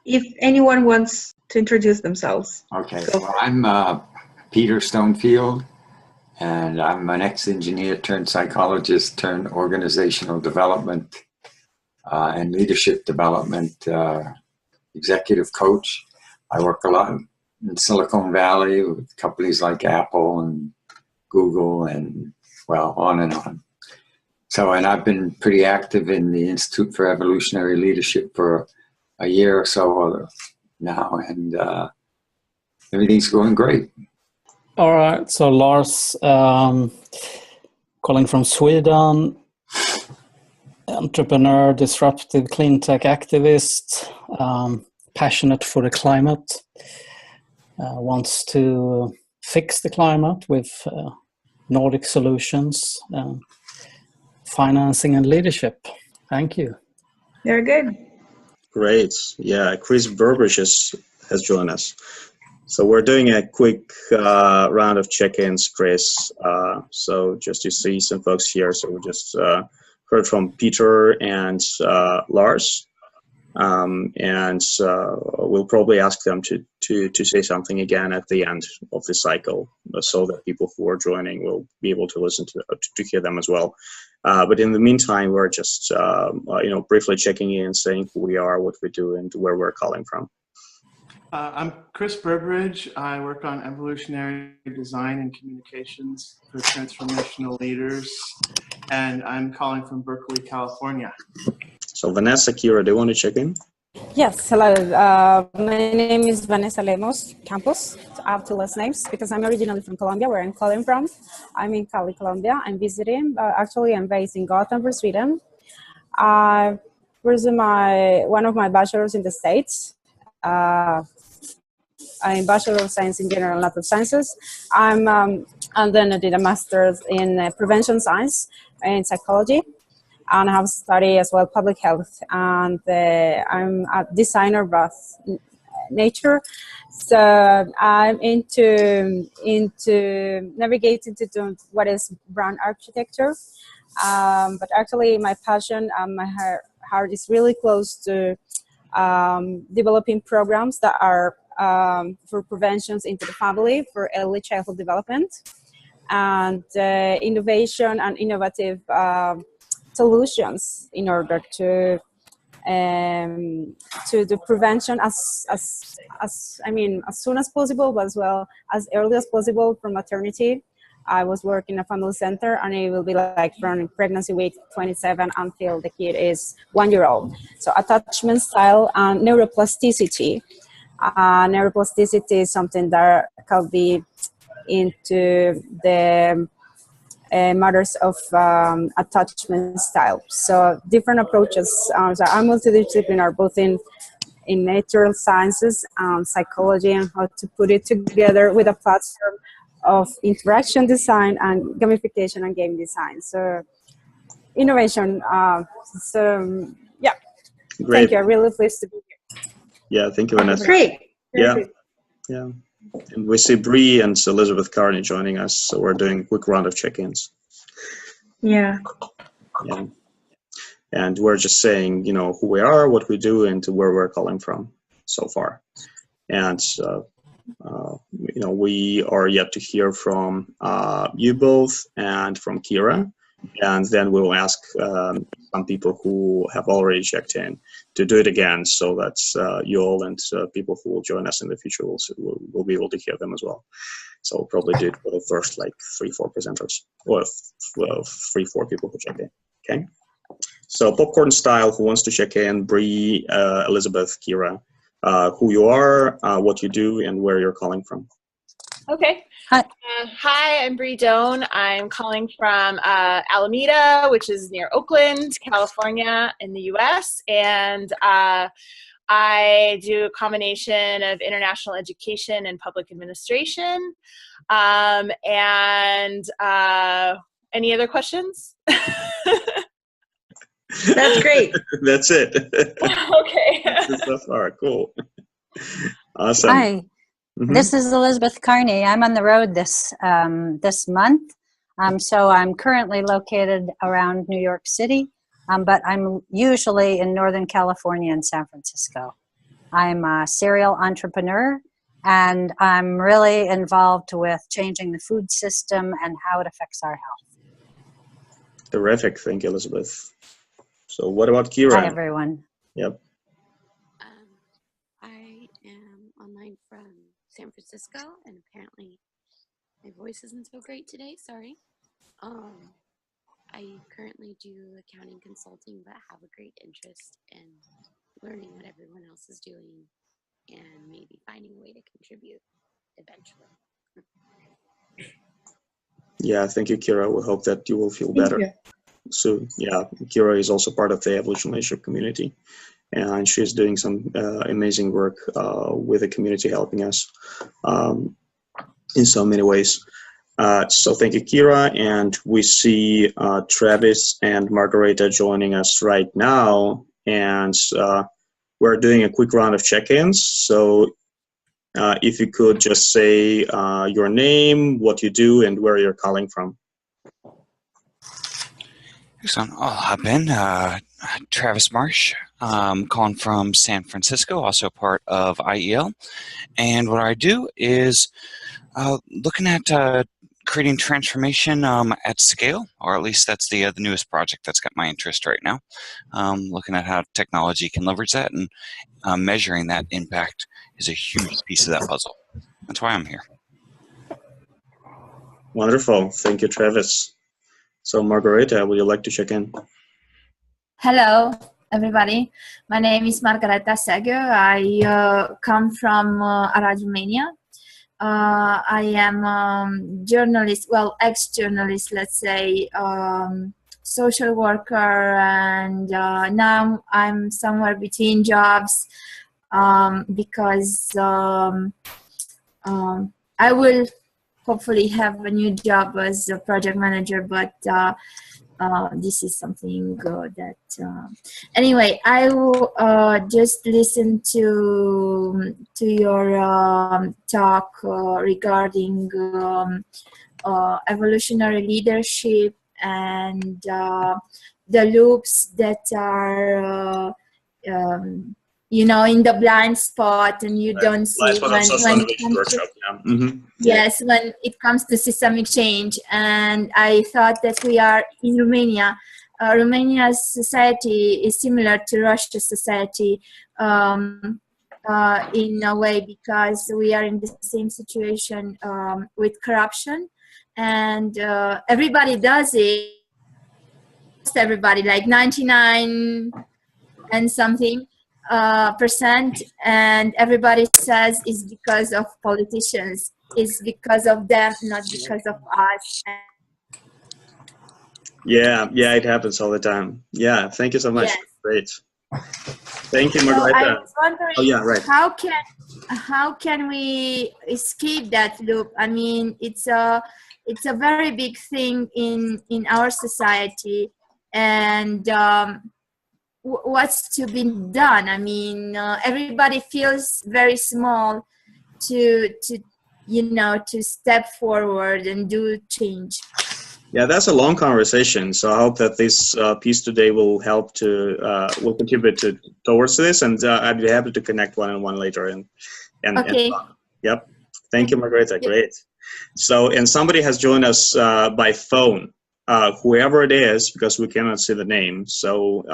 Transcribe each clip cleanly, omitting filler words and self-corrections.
if anyone wants to introduce themselves. Okay, well, I'm Peter Stonefield, and I'm an ex-engineer turned psychologist turned organizational development and leadership development executive coach. I work a lot in Silicon Valley with companies like Apple and Google and, well, on and on. So, and I've been pretty active in the Institute for Evolutionary Leadership for a year or so now, and everything's going great. All right, so Lars, calling from Sweden, entrepreneur, disruptive clean tech activist, passionate for the climate, wants to fix the climate with Nordic solutions, financing and leadership. Thank you. Very good. Great. Yeah, Chris Burbridge has joined us. So we're doing a quick round of check-ins, Chris. So just to see some folks here. So we just heard from Peter and Lars. And we'll probably ask them to say something again at the end of the cycle, so that people who are joining will be able to listen to hear them as well. But in the meantime, we're just briefly checking in, saying who we are, what we do, and where we're calling from. I'm Chris Burbridge. I work on evolutionary design and communications for transformational leaders, and I'm calling from Berkeley, California. So Vanessa, Kira, do you want to check in? Yes, hello. My name is Vanessa Lemos Campos. I have two last names because I'm originally from Colombia, where I'm calling from. I'm in Cali, Colombia. I'm visiting. Actually, I'm based in Gothenburg, Sweden. I pursued one of my bachelors in the States. I'm Bachelor of Science in General Natural Sciences. And then I did a master's in prevention science and psychology. And I have studied as well public health. And I'm a designer of nature. So I'm into navigating to what is brand architecture. But actually my passion and my heart is really close to developing programs that are for preventions into the family, for early childhood development, and innovation and innovative solutions in order to the prevention as soon as possible, but as well as early as possible from maternity. I was working in a family center, and it will be like from pregnancy week 27 until the kid is 1 year old. So attachment style and neuroplasticity. Neuroplasticity is something that can be into the matters of attachment style. So different approaches. So I'm multidisciplinary, both in natural sciences and psychology, and how to put it together with a platform of interaction design and gamification and game design. So innovation. Yeah. Great. Thank you. I'm really pleased to be here. Yeah, thank you, Vanessa. Great. Yeah. And we see Bree and Elizabeth Carney joining us, so we're doing a quick round of check-ins. Yeah. And we're just saying, who we are, what we do, and where we're calling from so far. And we are yet to hear from you both and from Kira, and then we'll ask some people who have already checked in to do it again, so that you all and people who will join us in the future will be able to hear them as well. So we'll probably do it for the first 3-4 presenters, or 3-4 people who check in. Okay. So popcorn style, who wants to check in? Bree, Elizabeth, Kira. Who you are, what you do, and where you're calling from. Okay. Hi. Hi, I'm Bree Doan. I'm calling from Alameda, which is near Oakland, California in the US. And I do a combination of international education and public administration. Any other questions? That's great. That's it. Okay. So far, cool. Awesome. Hi, this is Elizabeth Carney. I'm on the road this month. So I'm currently located around New York City, but I'm usually in Northern California and San Francisco. I'm a serial entrepreneur, and I'm really involved with changing the food system and how it affects our health. Terrific. Thank you, Elizabeth. So what about Kira? Hi, everyone. Yep. I am online from San Francisco, and apparently my voice isn't so great today. Sorry. I currently do accounting consulting, but have a great interest in learning what everyone else is doing and maybe finding a way to contribute eventually. Yeah, thank you, Kira. We hope that you will feel better soon. Yeah, Kira is also part of the Evolution Leadership community, and she's doing some amazing work with the community, helping us in so many ways. So thank you, Kira, and we see Travis and Margareta joining us right now, and we're doing a quick round of check-ins. So if you could just say your name, what you do, and where you're calling from. Excellent. I've been Travis Marsh, calling from San Francisco, also part of IEL. And what I do is looking at creating transformation at scale, or at least that's the newest project that's got my interest right now. Looking at how technology can leverage that, and measuring that impact is a huge piece of that puzzle. That's why I'm here. Wonderful. Thank you, Travis. So Margareta, would you like to check in? Hello, everybody. My name is Margareta Seger. I come from Arad, Romania. I am journalist, well, ex-journalist, let's say, social worker, and now I'm somewhere between jobs because I will hopefully have a new job as a project manager, but this is something that anyway, I will just listen to your talk regarding evolutionary leadership and the loops that are you know, in the blind spot, and you don't see when yes, when it comes to systemic change. And I thought that we are in Romania. Romania's society is similar to Russia's society in a way, because we are in the same situation with corruption, and everybody does it. Everybody, like 99 and something percent, and everybody says it's because of politicians, it's because of them, not because of us. Yeah, it happens all the time. Yeah, thank you so much. Yes. Great. Thank you, Margareta. So I was wondering, how can we escape that loop? I mean, it's a very big thing in our society, and what's to be done? I mean, everybody feels very small to you know, to step forward and do change. Yeah, that's a long conversation. So I hope that this piece today will help to will contribute towards this, and I'd be happy to connect one-on-one later. And okay. Yep. Thank you, Margareta. Great. So, and somebody has joined us by phone. Whoever it is, because we cannot see the name. So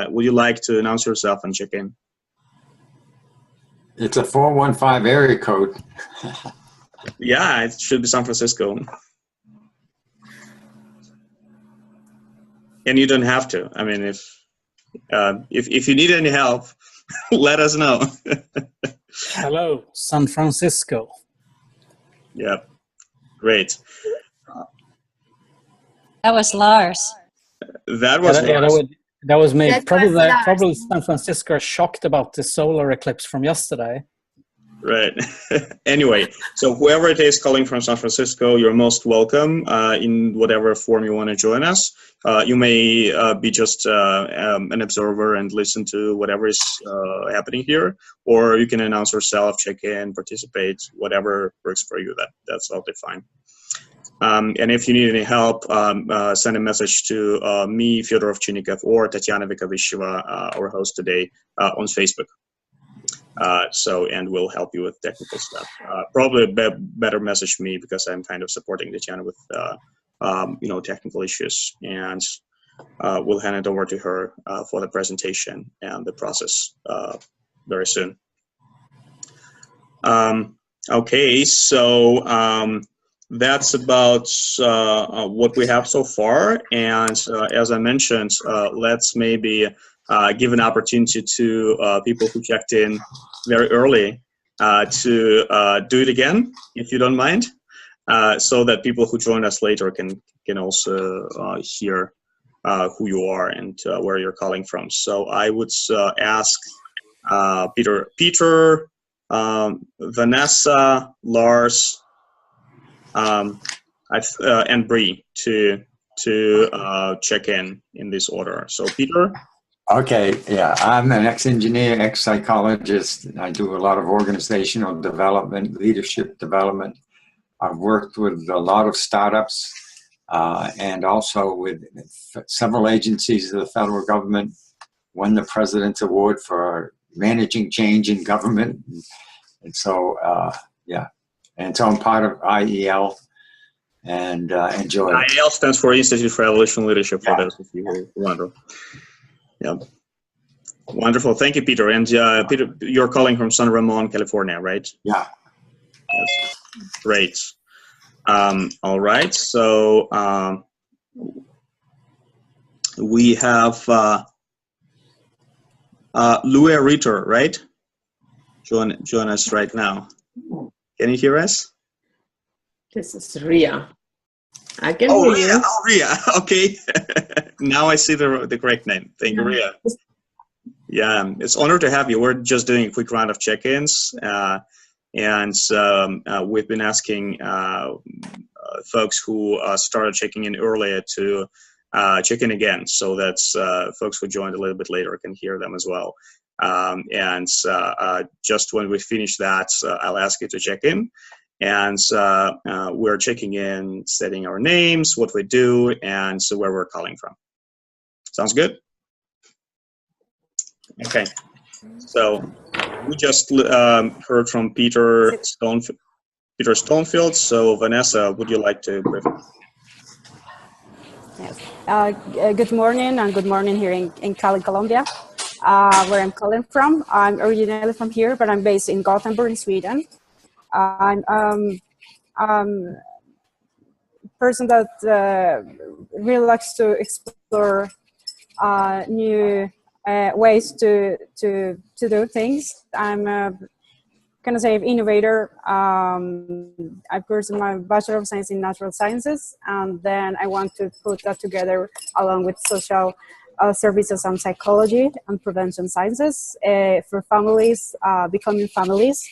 would you like to announce yourself and check in? It's a 415 area code. Yeah, it should be San Francisco. And you don't have to. I mean, if you need any help, let us know. Hello, San Francisco. Yep. Great. That was Lars. That was Lars. That was me. That probably was Lars. Probably San Francisco are shocked about the solar eclipse from yesterday. Right. Anyway, so whoever it is calling from San Francisco, you're most welcome in whatever form you want to join us. You may be just an observer and listen to whatever is happening here, or you can announce yourself, check in, participate, whatever works for you. That's totally fine. And if you need any help, send a message to me, Fyodor Ovchinnikov, or Tatiana t.vekovishcheva, our host today, on Facebook. And we'll help you with technical stuff. Probably better message me because I'm kind of supporting Tatiana with technical issues, and we'll hand it over to her for the presentation and the process very soon. Okay, so that's about what we have so far, and as I mentioned, let's maybe give an opportunity to people who checked in very early to do it again, if you don't mind, so that people who join us later can also hear who you are and where you're calling from. So I would ask Peter, Vanessa, Lars, and Bree to check in this order. So Peter. Okay, yeah, I'm an ex-engineer, ex-psychologist. I do a lot of organizational development, leadership development. I've worked with a lot of startups and also with several agencies of the federal government. Won the President's Award for managing change in government. And so, yeah, and so I'm part of IEL and enjoy it. IEL stands for Institute for Evolutionary Leadership, for those of you who wonder. Yeah. Wonderful. Thank you, Peter. And Peter, you're calling from San Ramon, California, right? Yeah. That's great. All right. So we have Lua Ritter, right? Join us right now. Can you hear us? This is Ria. I can hear Ria. You. Oh, Ria. Okay. Now I see the correct name. Thank you, Ria. Yeah, it's an honor to have you. We're just doing a quick round of check-ins, and we've been asking folks who started checking in earlier to check in again, so that folks who joined a little bit later can hear them as well. Just when we finish that, I'll ask you to check in. And we're checking in, setting our names, what we do, and so where we're calling from. Sounds good? Okay. So we just heard from Peter Stonefield. So Vanessa, would you like to brief us? Yes. Good morning, and good morning here in Cali, Colombia, where I'm calling from. I'm originally from here, but I'm based in Gothenburg, Sweden. I'm a person that really likes to explore new ways to do things. I'm kind of say innovator. I pursued my Bachelor of Science in Natural Sciences, and then I want to put that together along with social services and psychology and prevention sciences for families, becoming families.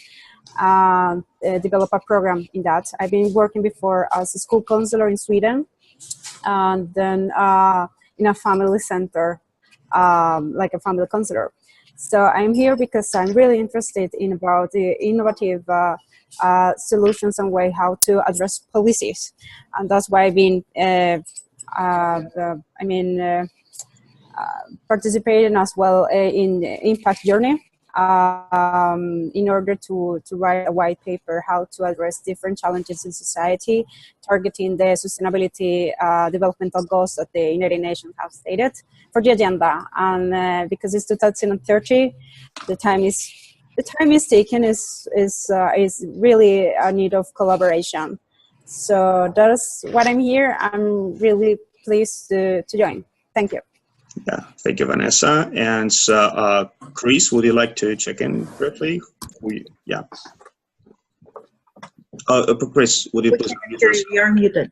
Develop a program in that. I've been working before as a school counselor in Sweden, and then in a family center, like a family counselor. So I'm here because I'm really interested in about the innovative solutions and way how to address policies, and that's why I've been participating as well in Impact Journey. In order to write a white paper how to address different challenges in society, targeting the sustainability developmental goals that the United Nations have stated for the agenda. And because it's 2030, the time is taken is really a need of collaboration. So that's what I'm here. I'm really pleased to join. Thank you. Yeah, thank you, Vanessa. And Chris, would you like to check in briefly? Yeah. Chris, would you please? You're muted.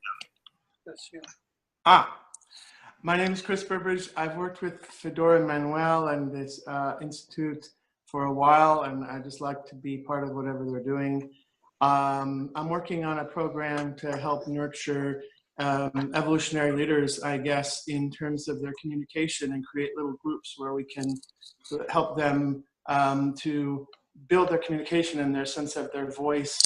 My name is Chris Burbridge. I've worked with Fedora and Manuel and this institute for a while, and I just like to be part of whatever they're doing. I'm working on a program to help nurture evolutionary leaders, I guess, in terms of their communication and create little groups where we can help them to build their communication and their sense of their voice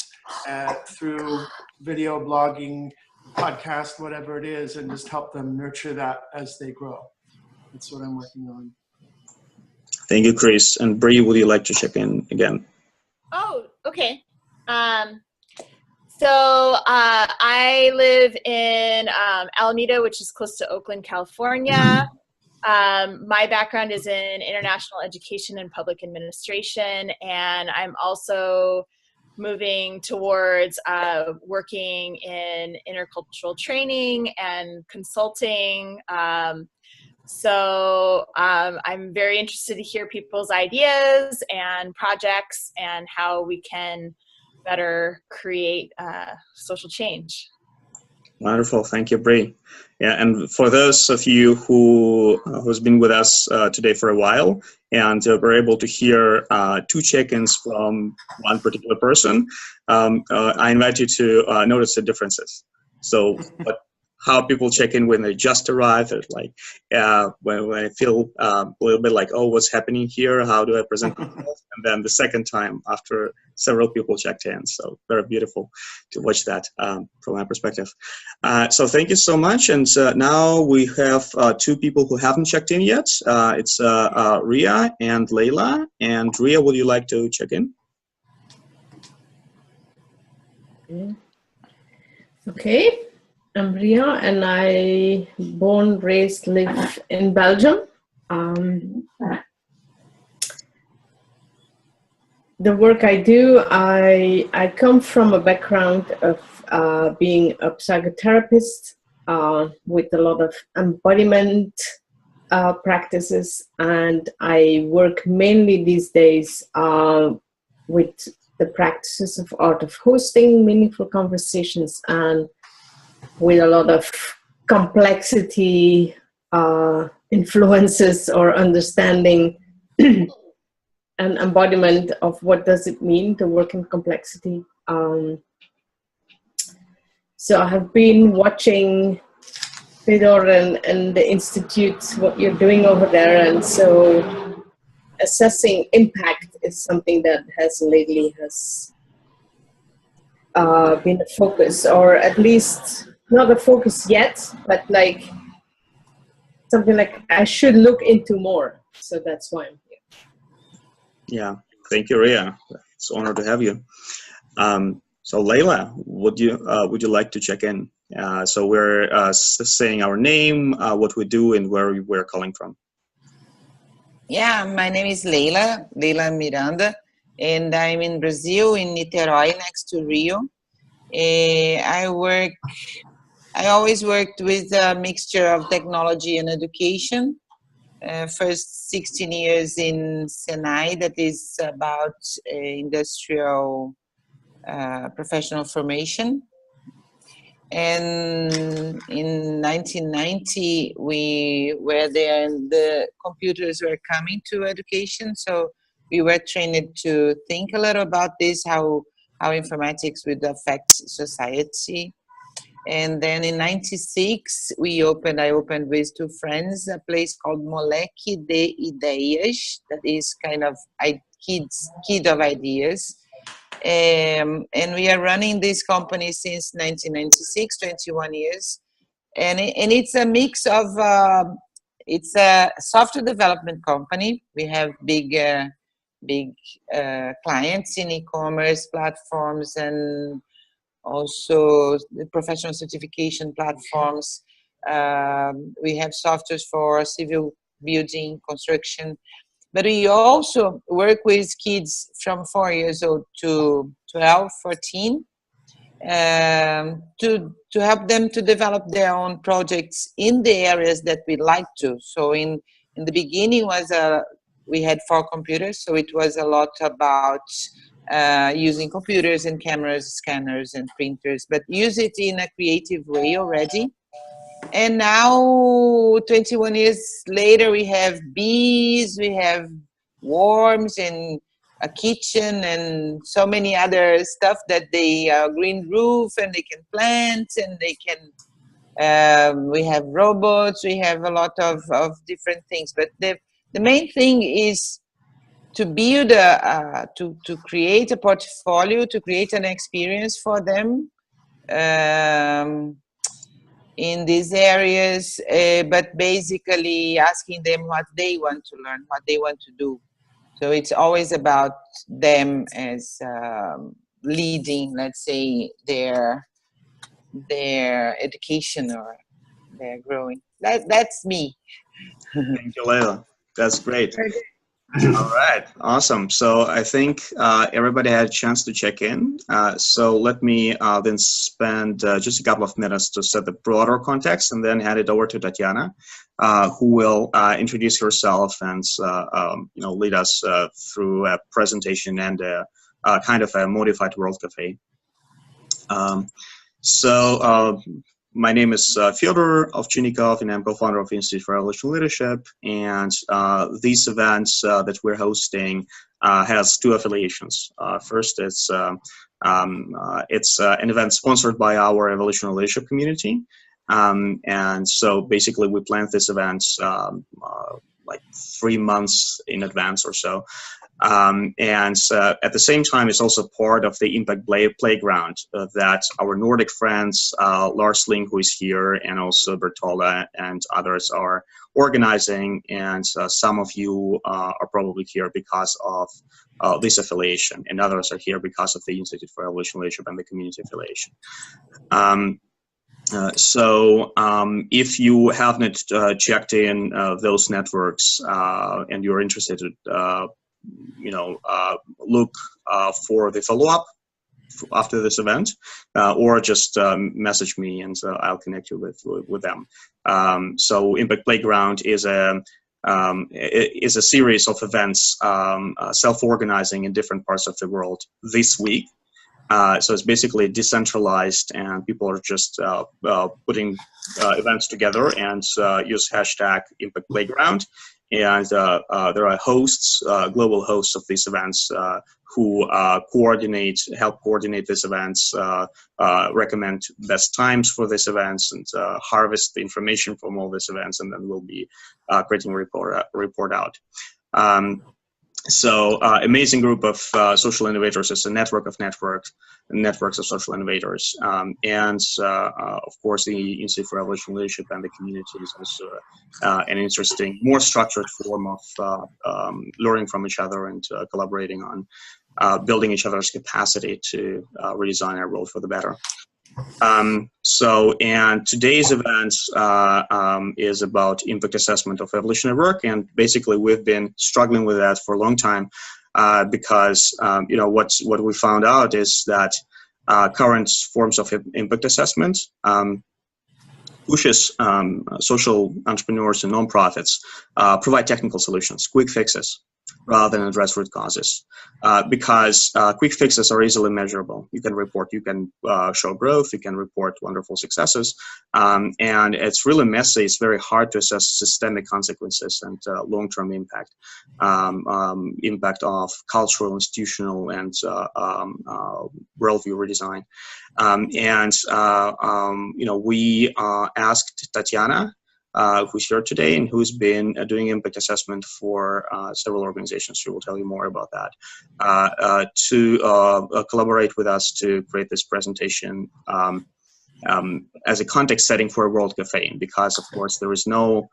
through video, blogging, podcast, whatever it is, and just help them nurture that as they grow. That's what I'm working on. Thank you, Chris. And Bree, would you like to check in again? Oh, okay. I live in Alameda, which is close to Oakland, California. My background is in international education and public administration, and I'm also moving towards working in intercultural training and consulting. I'm very interested to hear people's ideas and projects and how we can better create social change. Wonderful, thank you, Bree. Yeah, and for those of you who's been with us today for a while and were able to hear 2 check-ins from one particular person, I invite you to notice the differences. So, how people check in when they just arrived, like when I feel a little bit like, oh, what's happening here? How do I present myself? And then the second time after several people checked in. So very beautiful to watch that from my perspective. So thank you so much. And now we have 2 people who haven't checked in yet. It's Ria and Leila. And Ria, would you like to check in? Okay. I'm Ria, and I born, raised, live in Belgium. The work I do, I come from a background of being a psychotherapist with a lot of embodiment practices, and I work mainly these days with the practices of art of hosting meaningful conversations and with a lot of complexity influences or understanding and embodiment of what does it mean to work in complexity. So I have been watching Fedor and the Institute, what you're doing over there, and so assessing impact is something that has lately been a focus, or at least not a focus yet, but like something like I should look into more. So that's why I'm here. Yeah, thank you, Ria. It's an honor to have you. So Leila, would you like to check in? So we're saying our name, what we do, and where we're calling from. Yeah, my name is Leila Miranda, and I'm in Brazil, in Niterói, next to Rio. I always worked with a mixture of technology and education. First 16 years in Senai, that is about industrial professional formation. And in 1990, we were there and the computers were coming to education. So we were trained to think a little about this, how informatics would affect society. And then in 96, I opened with 2 friends a place called Moleque de Ideias, that is kind of kid of ideas. And we are running this company since 1996, 21 years. And it's a mix of, it's a software development company. We have big clients in e-commerce platforms and also the professional certification platforms. We have softwares for civil building, construction, but we also work with kids from 4 years old to 12, 14, to help them to develop their own projects in the areas that we like to. So in the beginning we had 4 computers, so it was a lot about using computers and cameras, scanners and printers, but use it in a creative way already. And now, 21 years later, we have bees, we have worms, and a kitchen, and so many other stuff that they green roof, and they can plant, and they can. We have robots. We have a lot of different things. But the main thing is to build to create a portfolio, to create an experience for them. in these areas, but basically asking them what they want to learn, what they want to do. So it's always about them as leading, let's say, their education or their growing. That's me. Thank you, Leila. That's great. Very good. All right, awesome. So I think everybody had a chance to check in. So let me then spend just a couple of minutes to set the broader context and then hand it over to Tatiana, who will introduce herself and lead us through a presentation and kind of a modified World Cafe. My name is Fyodor Ovchinnikov, and I'm co-founder of Institute for Evolutionary Leadership. And these events that we're hosting has two affiliations. First, it's an event sponsored by our Evolutionary Leadership community. And so basically we planned this event like 3 months in advance or so. At the same time, it's also part of the Impact Playground that our Nordic friends, Lars Ling, who is here, and also Bertola and others are organizing. And some of you are probably here because of this affiliation, and others are here because of the Institute for Evolutionary Leadership and the community affiliation. If you have not checked in those networks and you're interested look for the follow-up after this event, or just message me and I'll connect you with them. So Impact Playground is a series of events self-organizing in different parts of the world this week. So it's basically decentralized, and people are just putting events together and use hashtag Impact Playground. And there are hosts, global hosts of these events who help coordinate these events, recommend best times for these events, and harvest the information from all these events, and then we'll be creating a report out. Amazing group of social innovators. It's a network of networks of social innovators. Of course, the Institute for Evolutionary Leadership and the community is also an interesting, more structured form of learning from each other and collaborating on building each other's capacity to redesign our world for the better. And today's event is about impact assessment of evolutionary work, and basically we've been struggling with that for a long time because what we found out is that current forms of impact assessment pushes social entrepreneurs and nonprofits provide technical solutions, quick fixes, rather than address root causes, because quick fixes are easily measurable. You can report, you can show growth, you can report wonderful successes, and it's really messy. It's very hard to assess systemic consequences and long-term impact, impact of cultural, institutional, and worldview redesign. We asked Tatiana, who's here today and who's been doing impact assessment for several organizations. She will tell you more about that, to collaborate with us to create this presentation as a context setting for a World Cafe, because of course there is no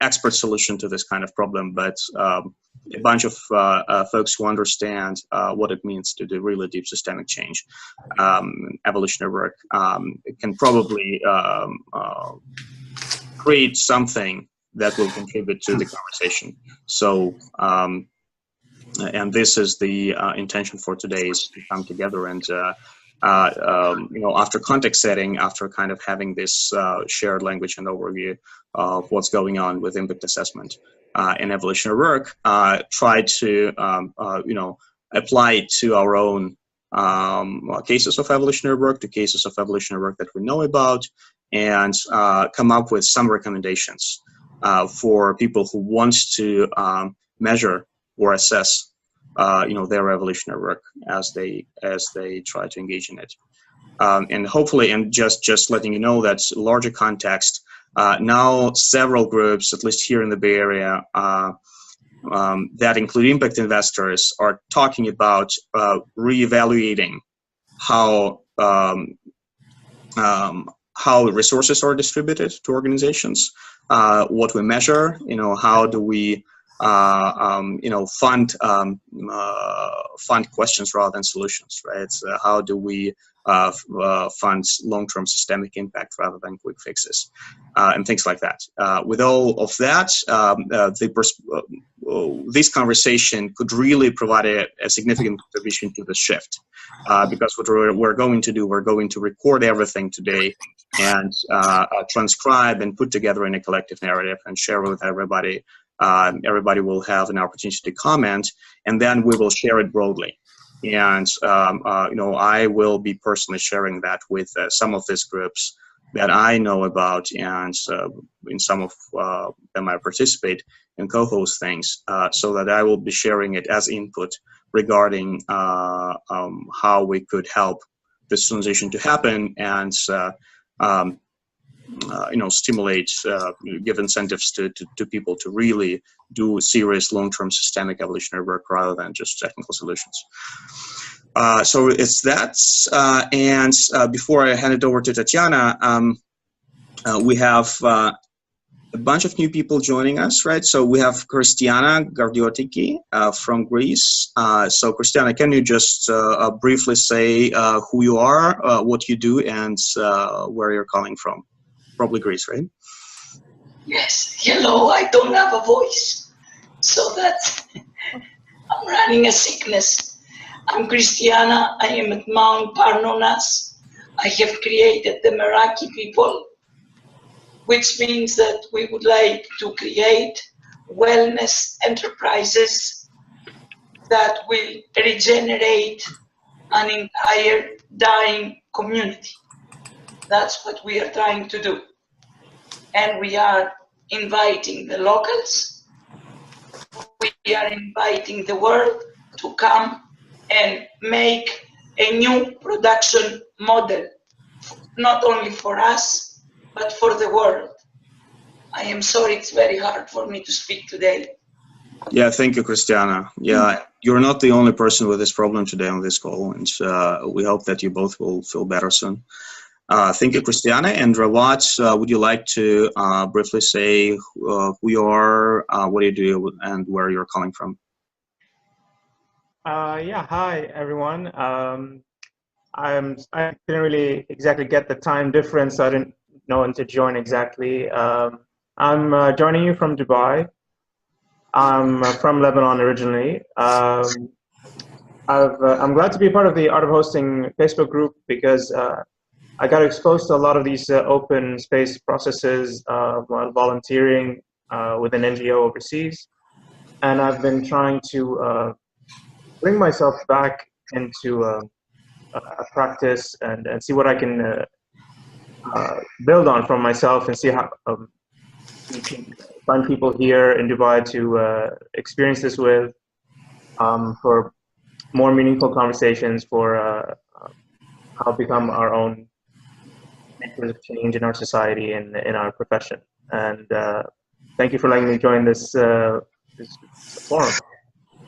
expert solution to this kind of problem, but a bunch of folks who understand what it means to do really deep systemic change. Evolutionary work can probably create something that will contribute to the conversation. So, and this is the intention for today, is to come together and, after context setting, after kind of having this shared language and overview of what's going on with impact assessment and evolutionary work, try to, apply it to our own cases of evolutionary work, to cases of evolutionary work that we know about, and come up with some recommendations for people who want to measure or assess, their evolutionary work as they try to engage in it. And hopefully, and just letting you know that larger context, now several groups, at least here in the Bay Area, that include impact investors, are talking about reevaluating how how resources are distributed to organizations, what we measure, how do we fund questions rather than solutions, right? So how do we fund long-term systemic impact rather than quick fixes, and things like that. With all of that, this conversation could really provide a significant contribution to the shift, because what we're going to do, we're going to record everything today and transcribe and put together in a collective narrative and share with everybody. Everybody will have an opportunity to comment, and then we will share it broadly. And I will be personally sharing that with some of these groups that I know about, and in some of them I participate and co-host things, so that I will be sharing it as input regarding how we could help this transition to happen, and stimulate, give incentives to people to really do serious long-term systemic evolutionary work rather than just technical solutions. So it's that, and before I hand it over to Tatiana, we have a bunch of new people joining us, right? So we have Christiana Gardiotiki from Greece. So Christiana, can you just briefly say who you are, what you do, and where you're calling from? Probably Greece, right? Yes. Hello, I don't have a voice, so that's I'm running a sickness. I'm Christiana. I am at Mount Parnonas. I have created the Meraki people, which means that we would like to create wellness enterprises that will regenerate an entire dying community. That's what we are trying to do. And we are inviting the locals, we are inviting the world to come and make a new production model, not only for us, but for the world. I am sorry, it's very hard for me to speak today. Yeah, thank you, Christiana. Yeah, you're not the only person with this problem today on this call, and we hope that you both will feel better soon. Thank you, Christiana. And Rawat, would you like to briefly say who you are, what do you do, and where you're calling from? Yeah, hi, everyone. I didn't really exactly get the time difference, so I didn't know when to join exactly. I'm joining you from Dubai. I'm from Lebanon originally. I'm glad to be part of the Art of Hosting Facebook group because I got exposed to a lot of these open space processes while volunteering with an NGO overseas. And I've been trying to bring myself back into a practice and see what I can build on from myself and see how we can find people here in Dubai to experience this with for more meaningful conversations, for how to become our own makers of change in our society and in our profession. And thank you for letting me join this forum.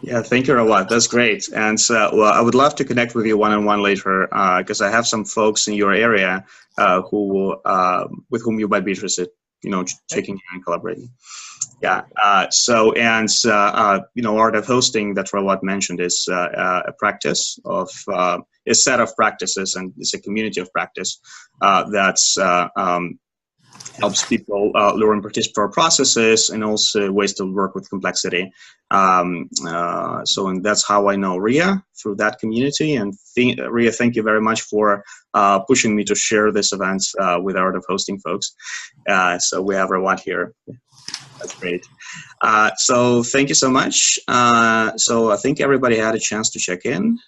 Yeah, thank you, Rawat. That's great. And well, I would love to connect with you one-on-one later because I have some folks in your area who with whom you might be interested, checking in and collaborating. Yeah. Art of Hosting that Rawat mentioned is a practice of a set of practices, and it's a community of practice that's helps people learn participatory processes and also ways to work with complexity. And that's how I know Ria, through that community. And Ria, thank you very much for pushing me to share this event with Art of Hosting folks. So we have Rawat here. That's great. So thank you so much. So I think everybody had a chance to check in,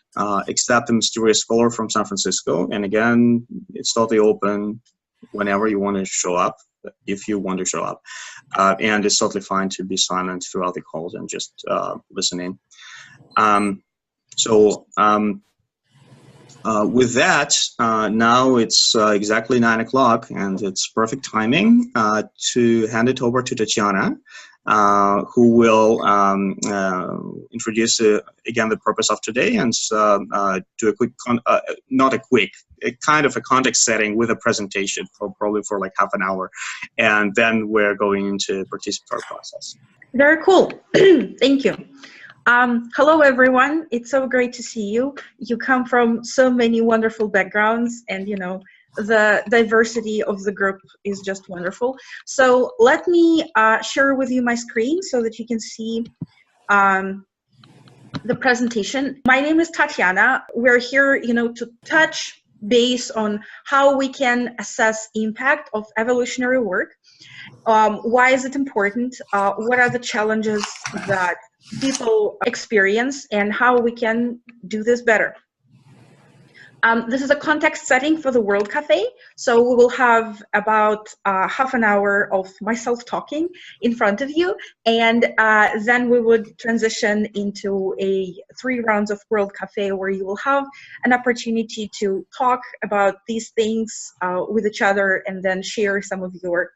except the mysterious caller from San Francisco. And again, it's totally open whenever you want to show up, if you want to show up. And it's totally fine to be silent throughout the calls and just listen in. With that, now it's exactly 9 o'clock, and it's perfect timing to hand it over to Tatiana who will introduce again the purpose of today and do a quick, not a quick, a kind of a context setting with a presentation for probably for like half an hour, and then we're going into participatory process. Very cool. Thank you. Hello, everyone. It's so great to see you. You come from so many wonderful backgrounds, and you know, the diversity of the group is just wonderful. So let me share with you my screen so that you can see the presentation. My name is Tatiana. We're here, you know, to touch base on how we can assess impact of evolutionary work. Why is it important? What are the challenges that people experience, and how we can do this better? This is a context setting for the World Cafe, so we will have about half an hour of myself talking in front of you, and then we would transition into 3 rounds of World Cafe where you will have an opportunity to talk about these things with each other and then share some of your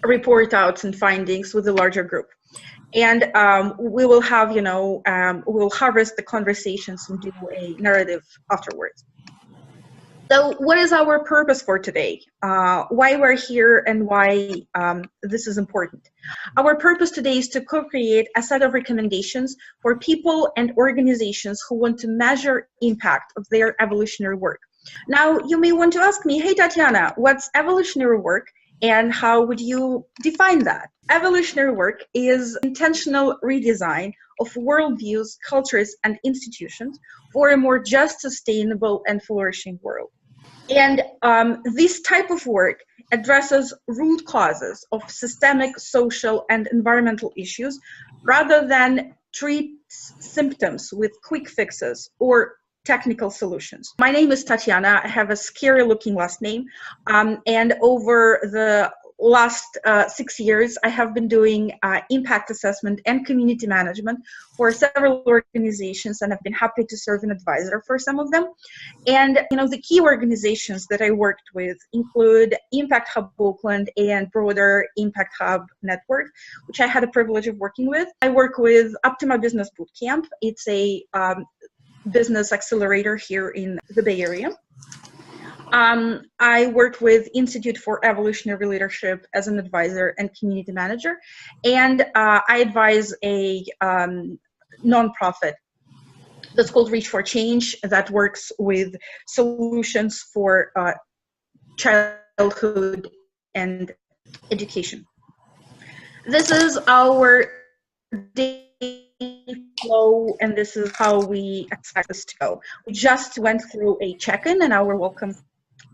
report outs and findings with a larger group. And we will have, you know, we'll harvest the conversations and do a narrative afterwards. So what is our purpose for today? Why we're here and why this is important? Our purpose today is to co-create a set of recommendations for people and organizations who want to measure impact of their evolutionary work. Now, you may want to ask me, hey, Tatiana, what's evolutionary work? And how would you define that? Evolutionary work is intentional redesign of worldviews, cultures, and institutions for a more just, sustainable, and flourishing world. And this type of work addresses root causes of systemic, social, and environmental issues rather than treats symptoms with quick fixes or technical solutions. My name is Tatiana. I have a scary looking last name. And over the last 6 years, I have been doing impact assessment and community management for several organizations, and I've been happy to serve an advisor for some of them. And you know, the key organizations that I worked with include Impact Hub Oakland and broader Impact Hub network, which I had the privilege of working with. I work with Optima Business Bootcamp. It's a business accelerator here in the Bay Area. I worked with Institute for Evolutionary Leadership as an advisor and community manager, and I advise a nonprofit that's called Reach for Change that works with solutions for childhood and education. This is our day flow, and this is how we expect this to go. We just went through a check-in and our welcome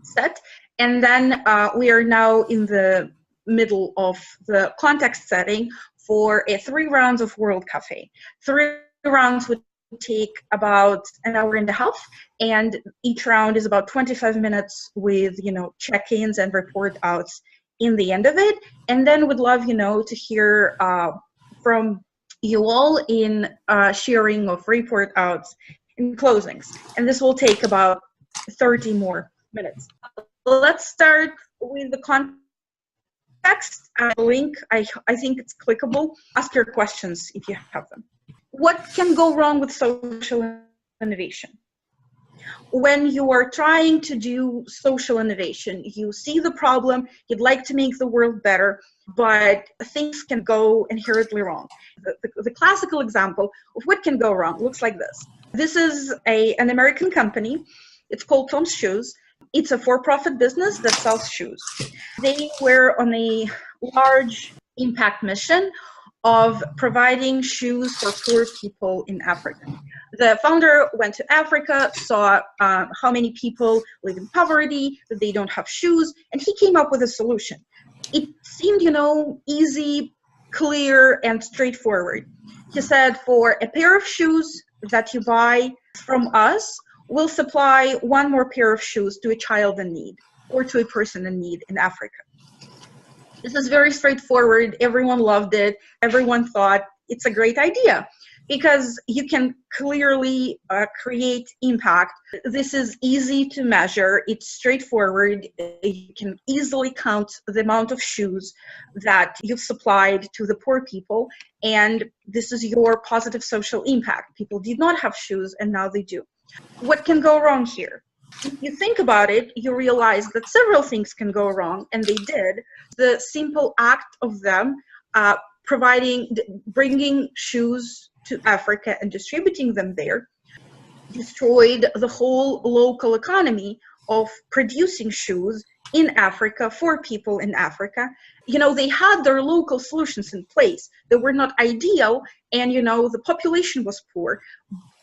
set, and then we are now in the middle of the context setting for 3 rounds of World Cafe. 3 rounds would take about an hour and a half, and each round is about 25 minutes with, you know, check-ins and report outs in the end of it. And then would love, you know, to hear from you all in sharing of report outs and closings. And this will take about 30 more minutes. Let's start with the context. Link, I think it's clickable. Ask your questions if you have them. What can go wrong with social innovation? When you are trying to do social innovation, you see the problem, you'd like to make the world better, but things can go inherently wrong. The classical example of what can go wrong looks like this. This is an American company. It's called Tom's Shoes. It's a for-profit business that sells shoes. They were on a large impact mission of providing shoes for poor people in Africa. The founder went to Africa, saw how many people live in poverty, that they don't have shoes, and he came up with a solution. It seemed, you know, easy, clear, and straightforward. He said, for a pair of shoes that you buy from us, we'll supply 1 more pair of shoes to a child in need or to a person in need in Africa. This is very straightforward. Everyone loved it. Everyone thought it's a great idea. because you can clearly create impact. This is easy to measure. It's straightforward. You can easily count the amount of shoes that you've supplied to the poor people, and this is your positive social impact. People did not have shoes, and now they do. What can go wrong here? If you think about it, you realize that several things can go wrong, and they did. The simple act of them bringing shoes to Africa and distributing them there destroyed the whole local economy of producing shoes in Africa for people in Africa. They had their local solutions in place. They were not ideal, and the population was poor.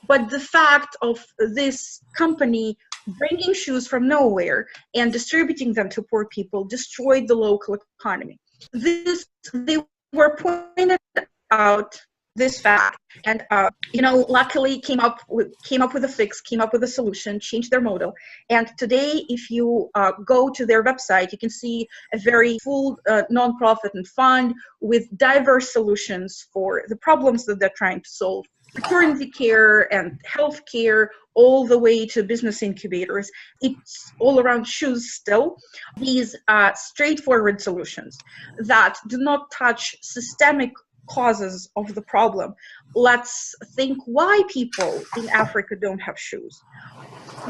But the fact of this company bringing shoes from nowhere and distributing them to poor people destroyed the local economy. They were pointed out this fact, and luckily came up with a fix, came up with a solution, changed their model. And today, if you go to their website, you can see a very full nonprofit and fund with diverse solutions for the problems that they're trying to solve. Maternity care and health care, all the way to business incubators. It's all around shoes still. These straightforward solutions that do not touch systemic causes of the problem. Let's think why people in Africa don't have shoes,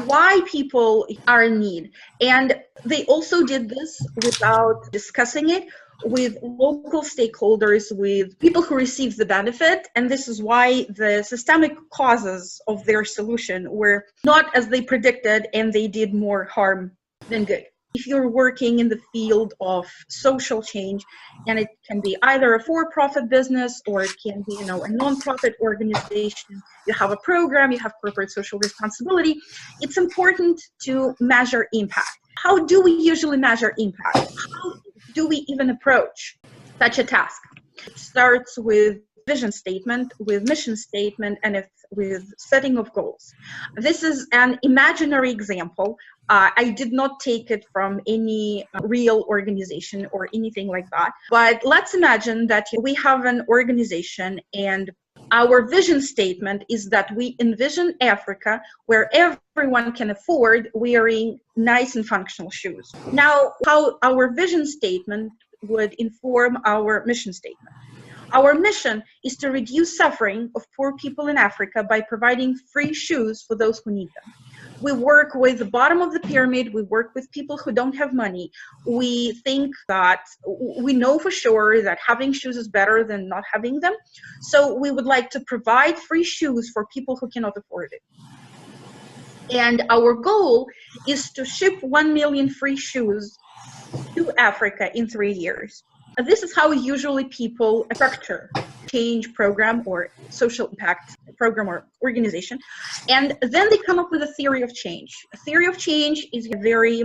why people are in need. And they also did this without discussing it with local stakeholders, with people who receive the benefit. And this is why the systemic causes of their solution were not as they predicted, and they did more harm than good. If you're working in the field of social change, and it can be either a for-profit business or it can be, a non-profit organization, you have a program, you have corporate social responsibility, it's important to measure impact. How do we usually measure impact? How do we even approach such a task? It starts with vision statement, with mission statement, and with setting of goals. This is an imaginary example. I did not take it from any real organization or anything like that. But let's imagine that we have an organization, and our vision statement is that we envision Africa where everyone can afford wearing nice and functional shoes. Now, how our vision statement would inform our mission statement. Our mission is to reduce suffering of poor people in Africa by providing free shoes for those who need them. We work with the bottom of the pyramid. We work with people who don't have money. We think that we know for sure that having shoes is better than not having them. So we would like to provide free shoes for people who cannot afford it. And our goal is to ship 1 million free shoes to Africa in 3 years. This is how usually people structure change program or social impact program or organization. And then they come up with a theory of change. A theory of change is a very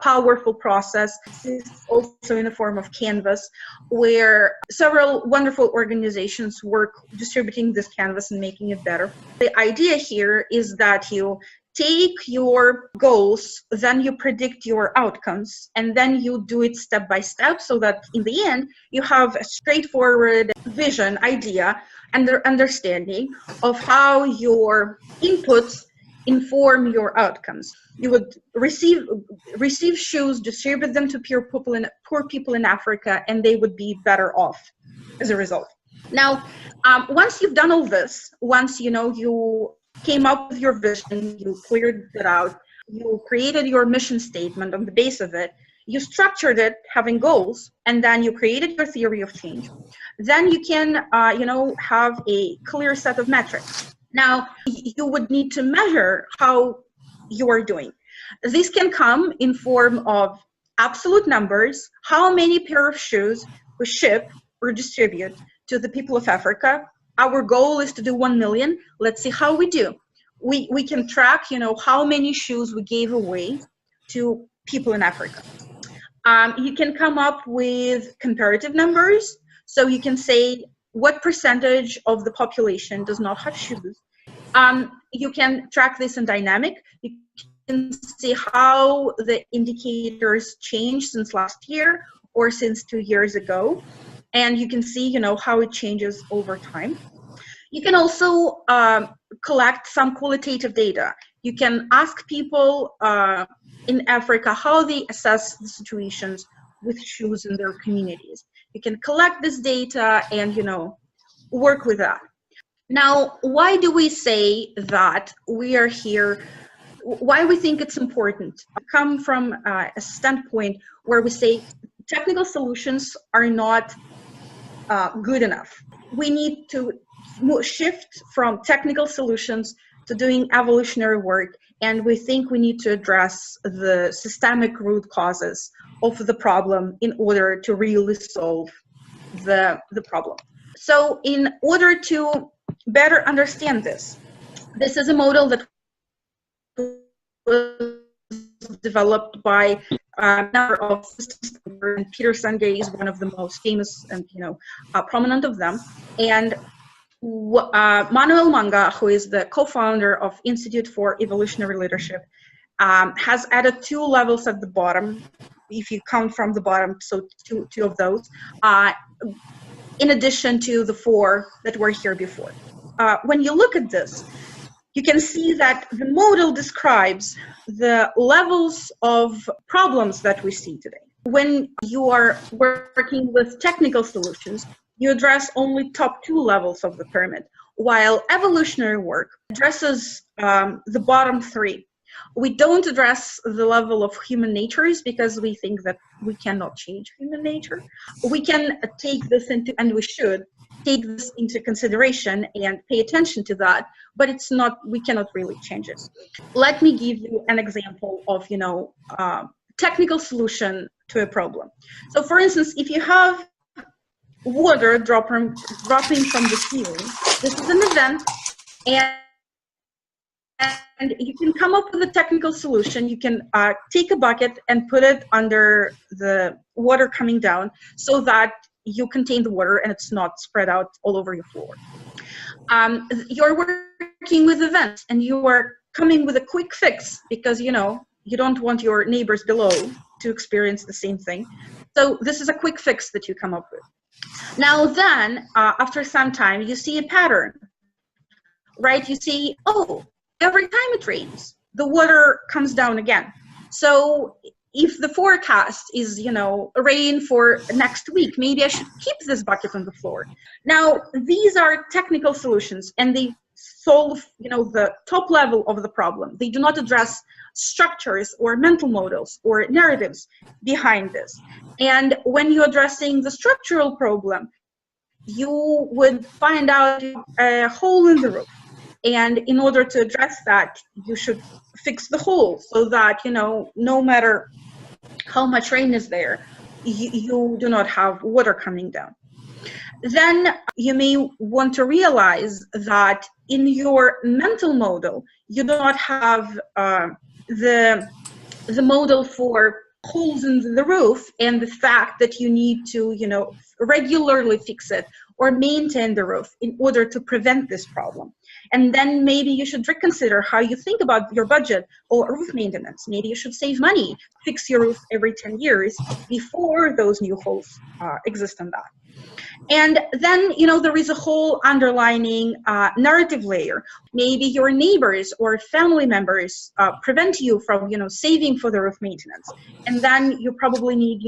powerful process. It's also in the form of canvas, where several wonderful organizations work distributing this canvas and making it better. The idea here is that you take your goals, then you predict your outcomes, and then you do it step by step so that in the end, you have a straightforward vision, idea, and understanding of how your inputs inform your outcomes. You would receive shoes, distribute them to poor people in Africa, and they would be better off as a result. Now, once you've done all this, once you came up with your vision, you cleared it out, you created your mission statement on the base of it, you structured it having goals, and then you created your theory of change. Then you can, have a clear set of metrics. Now, you would need to measure how you are doing. This can come in form of absolute numbers, how many pair of shoes we ship or distribute to the people of Africa. Our goal is to do 1 million. Let's see how we do. We can track, how many shoes we gave away to people in Africa. You can come up with comparative numbers. So you can say what percentage of the population does not have shoes. You can track this in dynamic. You can see how the indicators change since last year or since 2 years ago. And you can see, how it changes over time. You can also collect some qualitative data. You can ask people in Africa how they assess the situations with shoes in their communities. You can collect this data and, work with that. Now, why do we say that we are here? Why we think it's important? I come from a standpoint where we say technical solutions are not good enough. We need to shift from technical solutions to doing evolutionary work, and we think we need to address the systemic root causes of the problem in order to really solve the problem. So in order to better understand this is a model that was developed by a number of systems, and Peter Senge is one of the most famous and prominent of them. And Manuel Manga, who is the co-founder of Institute for Evolutionary Leadership, has added 2 levels at the bottom, if you count from the bottom, so two of those, in addition to the 4 that were here before. When you look at this, you can see that the model describes the levels of problems that we see today. When you are working with technical solutions, you address only top 2 levels of the pyramid, while evolutionary work addresses the bottom 3. We don't address the level of human natures because we think that we cannot change human nature. We can take this into, and we should take this into consideration and pay attention to that, but it's not, we cannot really change it. Let me give you an example of, technical solution to a problem. So for instance, if you have water dropping from the ceiling, this is an event, and you can come up with a technical solution. You can take a bucket and put it under the water coming down so that you contain the water and it's not spread out all over your floor. You're working with events and you are coming with a quick fix because, you don't want your neighbors below to experience the same thing. So this is a quick fix that you come up with. Now then, after some time, you see a pattern, right? You see, oh, every time it rains, the water comes down again. So if the forecast is, rain for next week, maybe I should keep this bucket on the floor. Now, these are technical solutions and they solve, the top level of the problem. They do not address structures or mental models or narratives behind this. And when you're addressing the structural problem, you would find out a hole in the roof. And in order to address that, you should fix the hole so that, no matter how much rain is there, you do not have water coming down. Then you may want to realize that in your mental model, you do not have the model for holes in the roof and the fact that you need to, regularly fix it or maintain the roof in order to prevent this problem. And then maybe you should reconsider how you think about your budget or roof maintenance. Maybe you should save money, fix your roof every 10 years before those new holes exist on that. And then, there is a whole underlining narrative layer. Maybe your neighbors or family members prevent you from, saving for the roof maintenance. And then you probably need,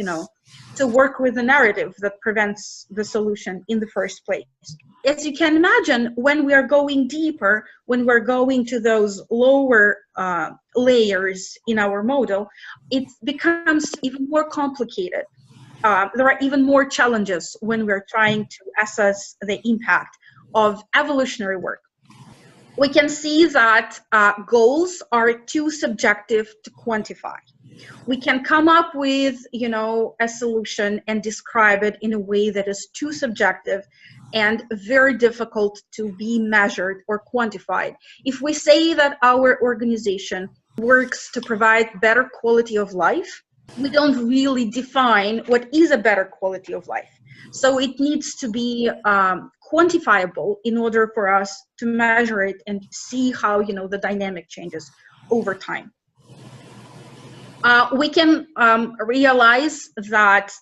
to work with a narrative that prevents the solution in the first place. As you can imagine, when we are going deeper, when we're going to those lower layers in our model, it becomes even more complicated. There are even more challenges when we're trying to assess the impact of evolutionary work. We can see that goals are too subjective to quantify. We can come up with, a solution and describe it in a way that is too subjective and very difficult to be measured or quantified. If we say that our organization works to provide better quality of life, we don't really define what is a better quality of life. So it needs to be quantifiable in order for us to measure it and see how, the dynamic changes over time. We can realize that,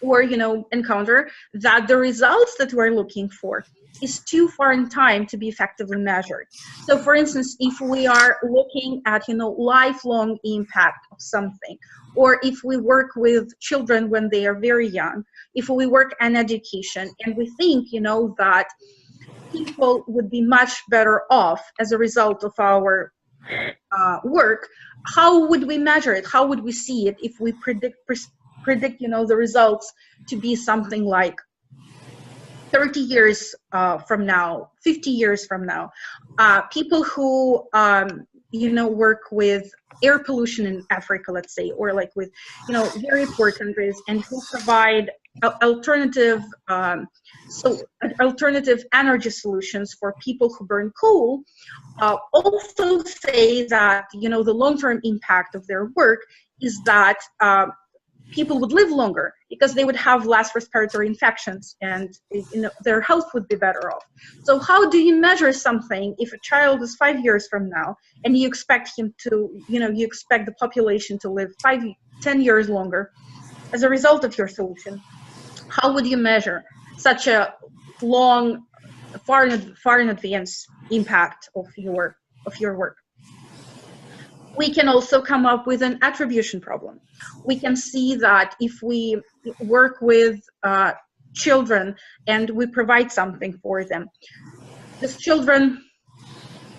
or encounter that the results that we're looking for is too far in time to be effectively measured. So for instance, if we are looking at, lifelong impact of something, or if we work with children when they are very young, if we work in education and we think, that people would be much better off as a result of our work, how would we measure it? How would we see it if we predict, the results to be something like 30 years from now, 50 years from now? People who, work with air pollution in Africa, let's say, or like with, very poor countries, and who provide alternative energy solutions for people who burn coal, also say that, the long-term impact of their work is that people would live longer because they would have less respiratory infections, and their health would be better off. So how do you measure something if a child is 5 years from now and you expect him to, you expect the population to live 10 years longer as a result of your solution? How would you measure such a long, far in advance impact of your work? We can also come up with an attribution problem. We can see that if we work with children and we provide something for them, these children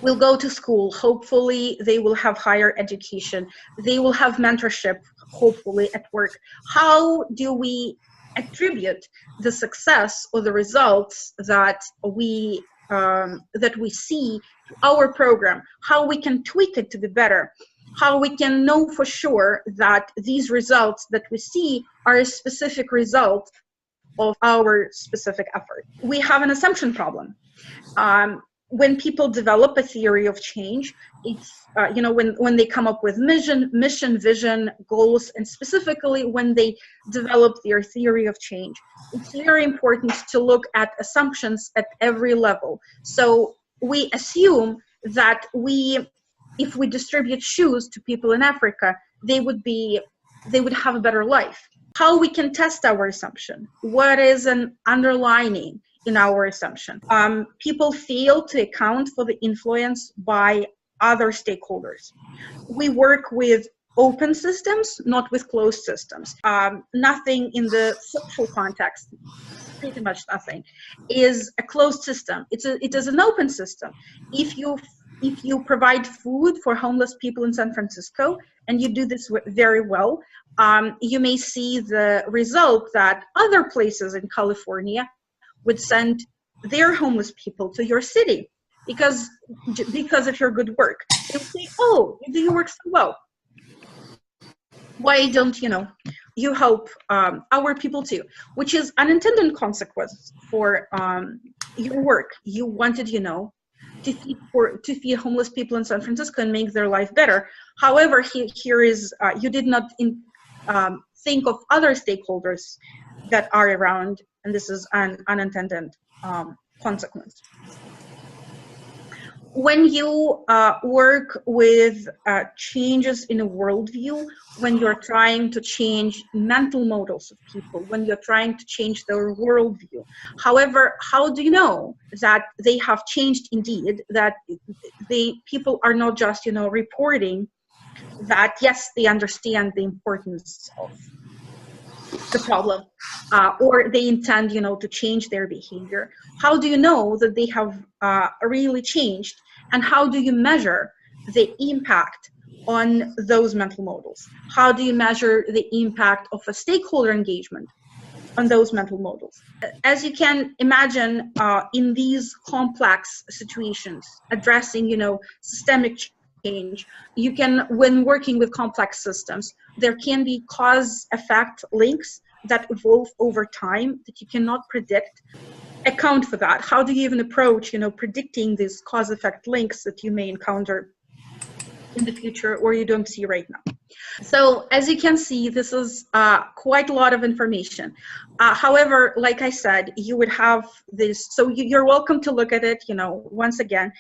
will go to school. Hopefully, they will have higher education. They will have mentorship, hopefully, at work. How do we attribute the success or the results that we see to our program? How we can tweak it to be better? How we can know for sure that these results that we see are a specific result of our specific effort? We have an assumption problem. When people develop a theory of change, it's when they come up with mission, vision, goals, and specifically when they develop their theory of change, it's very important to look at assumptions at every level. So we assume that if we distribute shoes to people in Africa, they would have a better life. How we can test our assumption? What is an underlining in our assumption? People fail to account for the influence by other stakeholders. We work with open systems, not with closed systems. Nothing in the social context, pretty much nothing, is a closed system. It is an open system. If you provide food for homeless people in San Francisco, and you do this very well, you may see the result that other places in California would send their homeless people to your city because of your good work. They'll say, oh, you do your work so well. Why don't you help our people too? Which is unintended consequence for your work. You wanted, to feed homeless people in San Francisco and make their life better. However, here is you did not think of other stakeholders that are around, and this is an unintended consequence. When you work with changes in a worldview, when you're trying to change mental models of people, when you're trying to change their worldview, however, how do you know that they have changed indeed, that people are not just, reporting that, yes, they understand the importance of the problem, or they intend, to change their behavior? How do you know that they have really changed, and how do you measure the impact on those mental models? How do you measure the impact of a stakeholder engagement on those mental models? As you can imagine, in these complex situations, addressing, systemic change, you can, when working with complex systems, there can be cause-effect links that evolve over time that you cannot predict. Account for that. How do you even approach, predicting these cause-effect links that you may encounter in the future or you don't see right now? So as you can see, this is quite a lot of information. However, like I said, you would have this, so you're welcome to look at it, once again.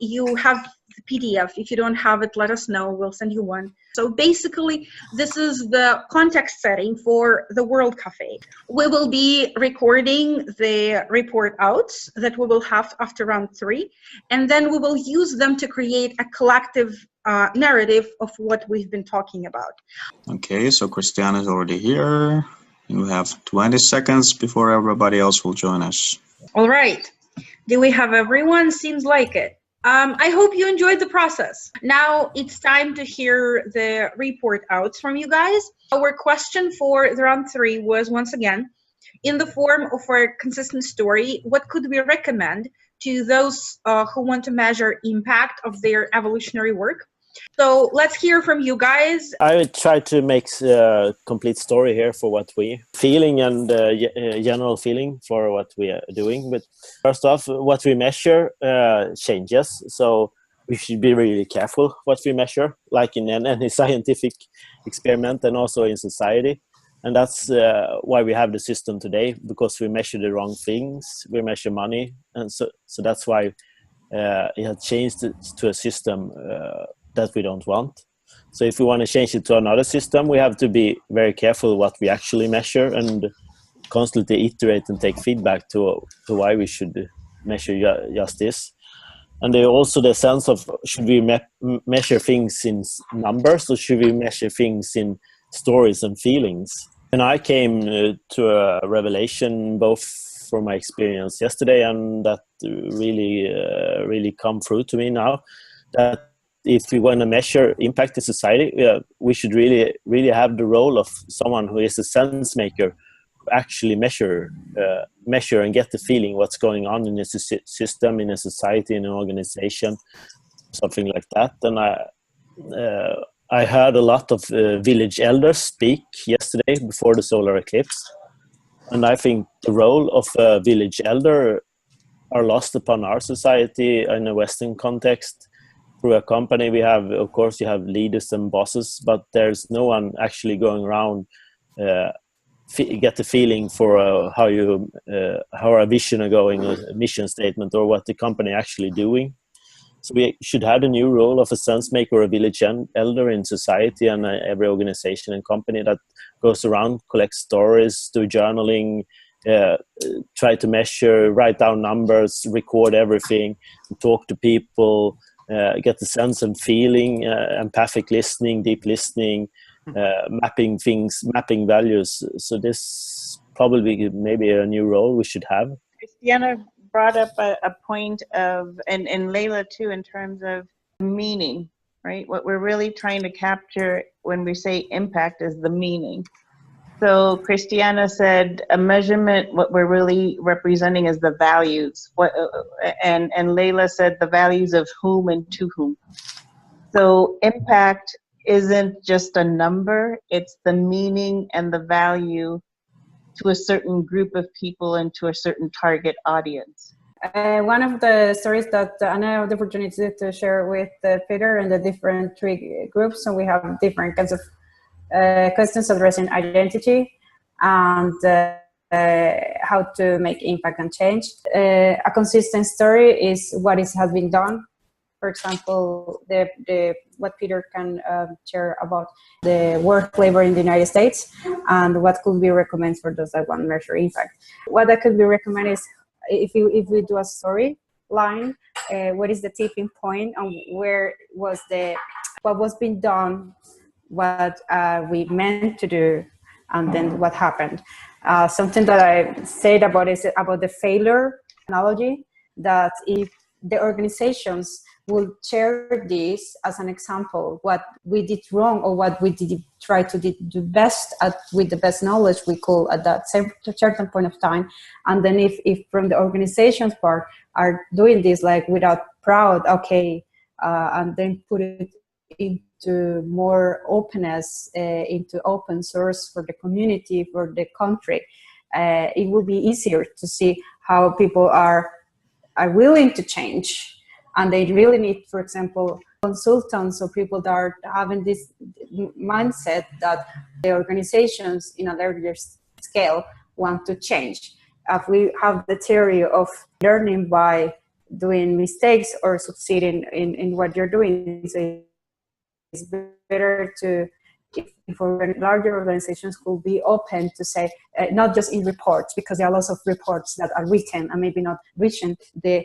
You have the PDF. If you don't have it, let us know. We'll send you one. So basically, this is the context setting for the World Cafe. We will be recording the report outs that we will have after round 3, and then we will use them to create a collective narrative of what we've been talking about. Okay, so Christiana is already here. And we have 20 seconds before everybody else will join us. All right. Do we have everyone? Seems like it. I hope you enjoyed the process. Now it's time to hear the report outs from you guys. Our question for the round 3 was, once again, in the form of a consistent story, what could we recommend to those who want to measure impact of their evolutionary work? So let's hear from you guys. I would try to make a complete story here for what we feeling and general feeling for what we are doing. But first off, what we measure changes. So we should be really careful what we measure, like in any scientific experiment and also in society. And that's why we have the system today, because we measure the wrong things. We measure money. And so that's why it has changed to a system that we don't want. So if we want to change it to another system, we have to be very careful what we actually measure and constantly iterate and take feedback to why we should measure just this. And also the sense of, should we measure things in numbers, or should we measure things in stories and feelings? And I came to a revelation both from my experience yesterday and that really come through to me now, that if we want to measure impact in society, we should really have the role of someone who is a sense maker, actually measure and get the feeling what's going on in a system, in a society, in an organization, something like that. And I heard a lot of village elders speak yesterday before the solar eclipse, and I think the role of a village elder are lost upon our society in a Western context. Through a company, we have, of course, you have leaders and bosses, but there's no one actually going around get the feeling for how our vision are going, a mission statement, or what the company actually doing. So we should have a new role of a sense maker or a village elder in society and every organization and company that goes around, collects stories, do journaling, try to measure, write down numbers, record everything, talk to people, get the sense and feeling, empathic listening, deep listening, mapping things, mapping values. So this probably maybe a new role we should have. Christiana brought up a point of, and Layla too, in terms of meaning, right? What we're really trying to capture when we say impact is the meaning. So Christiana said a measurement, what we're really representing is the values. And Layla said the values of whom and to whom. So impact isn't just a number, it's the meaning and the value to a certain group of people and to a certain target audience. One of the stories that I have the opportunity to share with Peter and the different 3 groups, so we have different kinds of questions addressing identity and how to make impact and change. A consistent story is what has been done. For example, what Peter can share about the work labor in the United States and what could be recommended for those that want to measure impact. What that could be recommended is if we do a story line, what is the tipping point and what was being done, what we meant to do, and then what happened. Something that I said about is about the failure analogy, that if the organizations will share this as an example, what we did wrong or what we did try to do best at with the best knowledge we could at that certain point of time. And then if from the organization's part are doing this like without proud, okay, and then put it into more openness, into open source for the community, for the country, it will be easier to see how people are willing to change. And they really need, for example, consultants or people that are having this mindset that the organizations in a larger scale want to change. If we have the theory of learning by doing mistakes or succeeding in what you're doing. So it's better to, if larger organizations could be open to say, not just in reports, because there are lots of reports that are written and maybe not reaching the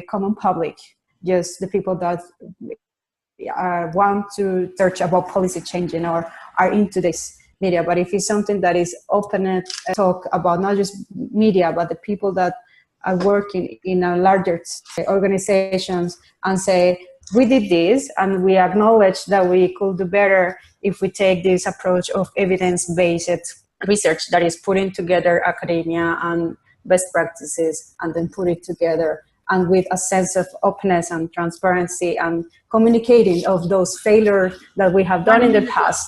common public, just the people that want to search about policy changing or are into this media. But if it's something that is open and talk about not just media, but the people that are working in a larger organizations and say, we did this and we acknowledge that we could do better if we take this approach of evidence-based research that is putting together academia and best practices and then put it together, and with a sense of openness and transparency and communicating of those failures that we have done in the past.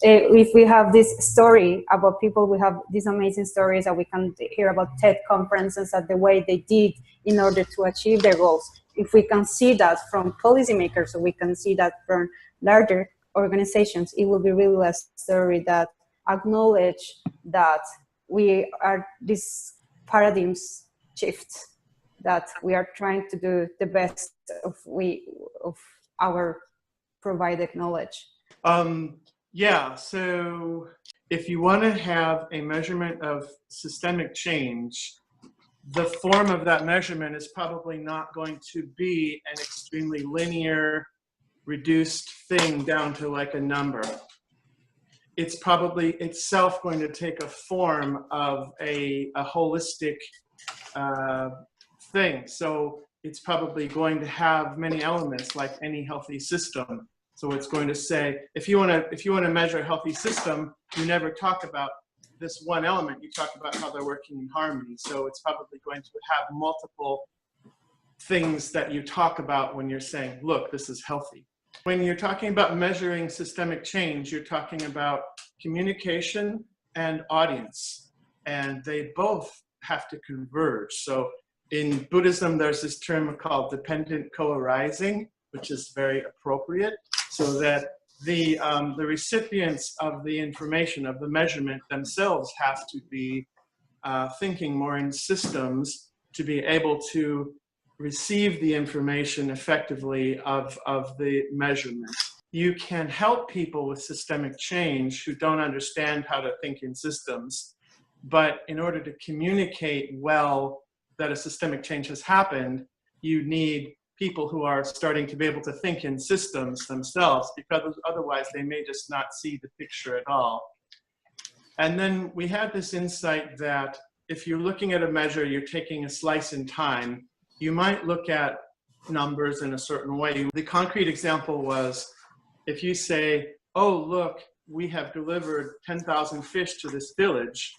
If we have this story about people, we have these amazing stories that we can hear about TED conferences and the way they did in order to achieve their goals. If we can see that from policymakers, so we can see that from larger organizations, it will be really a story that acknowledge that we are this paradigms shift, that we are trying to do the best of our provided knowledge. Yeah, so if you want to have a measurement of systemic change, the form of that measurement is probably not going to be an extremely linear, reduced thing down to like a number. It's probably itself going to take a form of a holistic thing. So it's probably going to have many elements like any healthy system. So it's going to say, if you want to measure a healthy system, you never talk about this one element. You talk about how they're working in harmony. So it's probably going to have multiple things that you talk about when you're saying, look, this is healthy. When you're talking about measuring systemic change, you're talking about communication and audience, and they both have to converge. So in Buddhism, there's this term called dependent co-arising, which is very appropriate, so that the recipients of the information, of the measurement themselves have to be thinking more in systems to be able to receive the information effectively of the measurement. You can help people with systemic change who don't understand how to think in systems, but in order to communicate well that a systemic change has happened, you need people who are starting to be able to think in systems themselves, because otherwise they may just not see the picture at all. And then we had this insight that if you're looking at a measure, you're taking a slice in time, you might look at numbers in a certain way. The concrete example was, if you say, oh, look, we have delivered 10,000 fish to this village,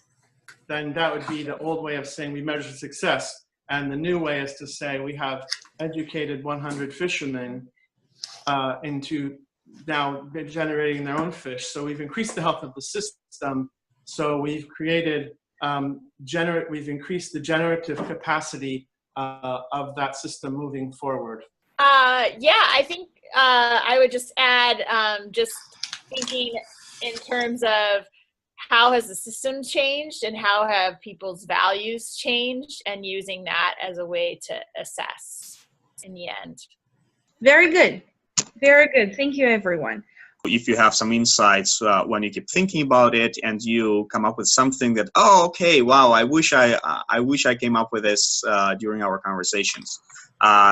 then that would be the old way of saying we measure success. And the new way is to say we have educated 100 fishermen into now generating their own fish. So we've increased the health of the system. So we've created, we've increased the generative capacity of that system moving forward. Yeah, I think I would just add, just thinking in terms of how has the system changed and how have people's values changed, and using that as a way to assess in the end. Very good. Very good. Thank you, everyone. If you have some insights when you keep thinking about it and you come up with something that, oh, okay, wow, I wish I came up with this during our conversations.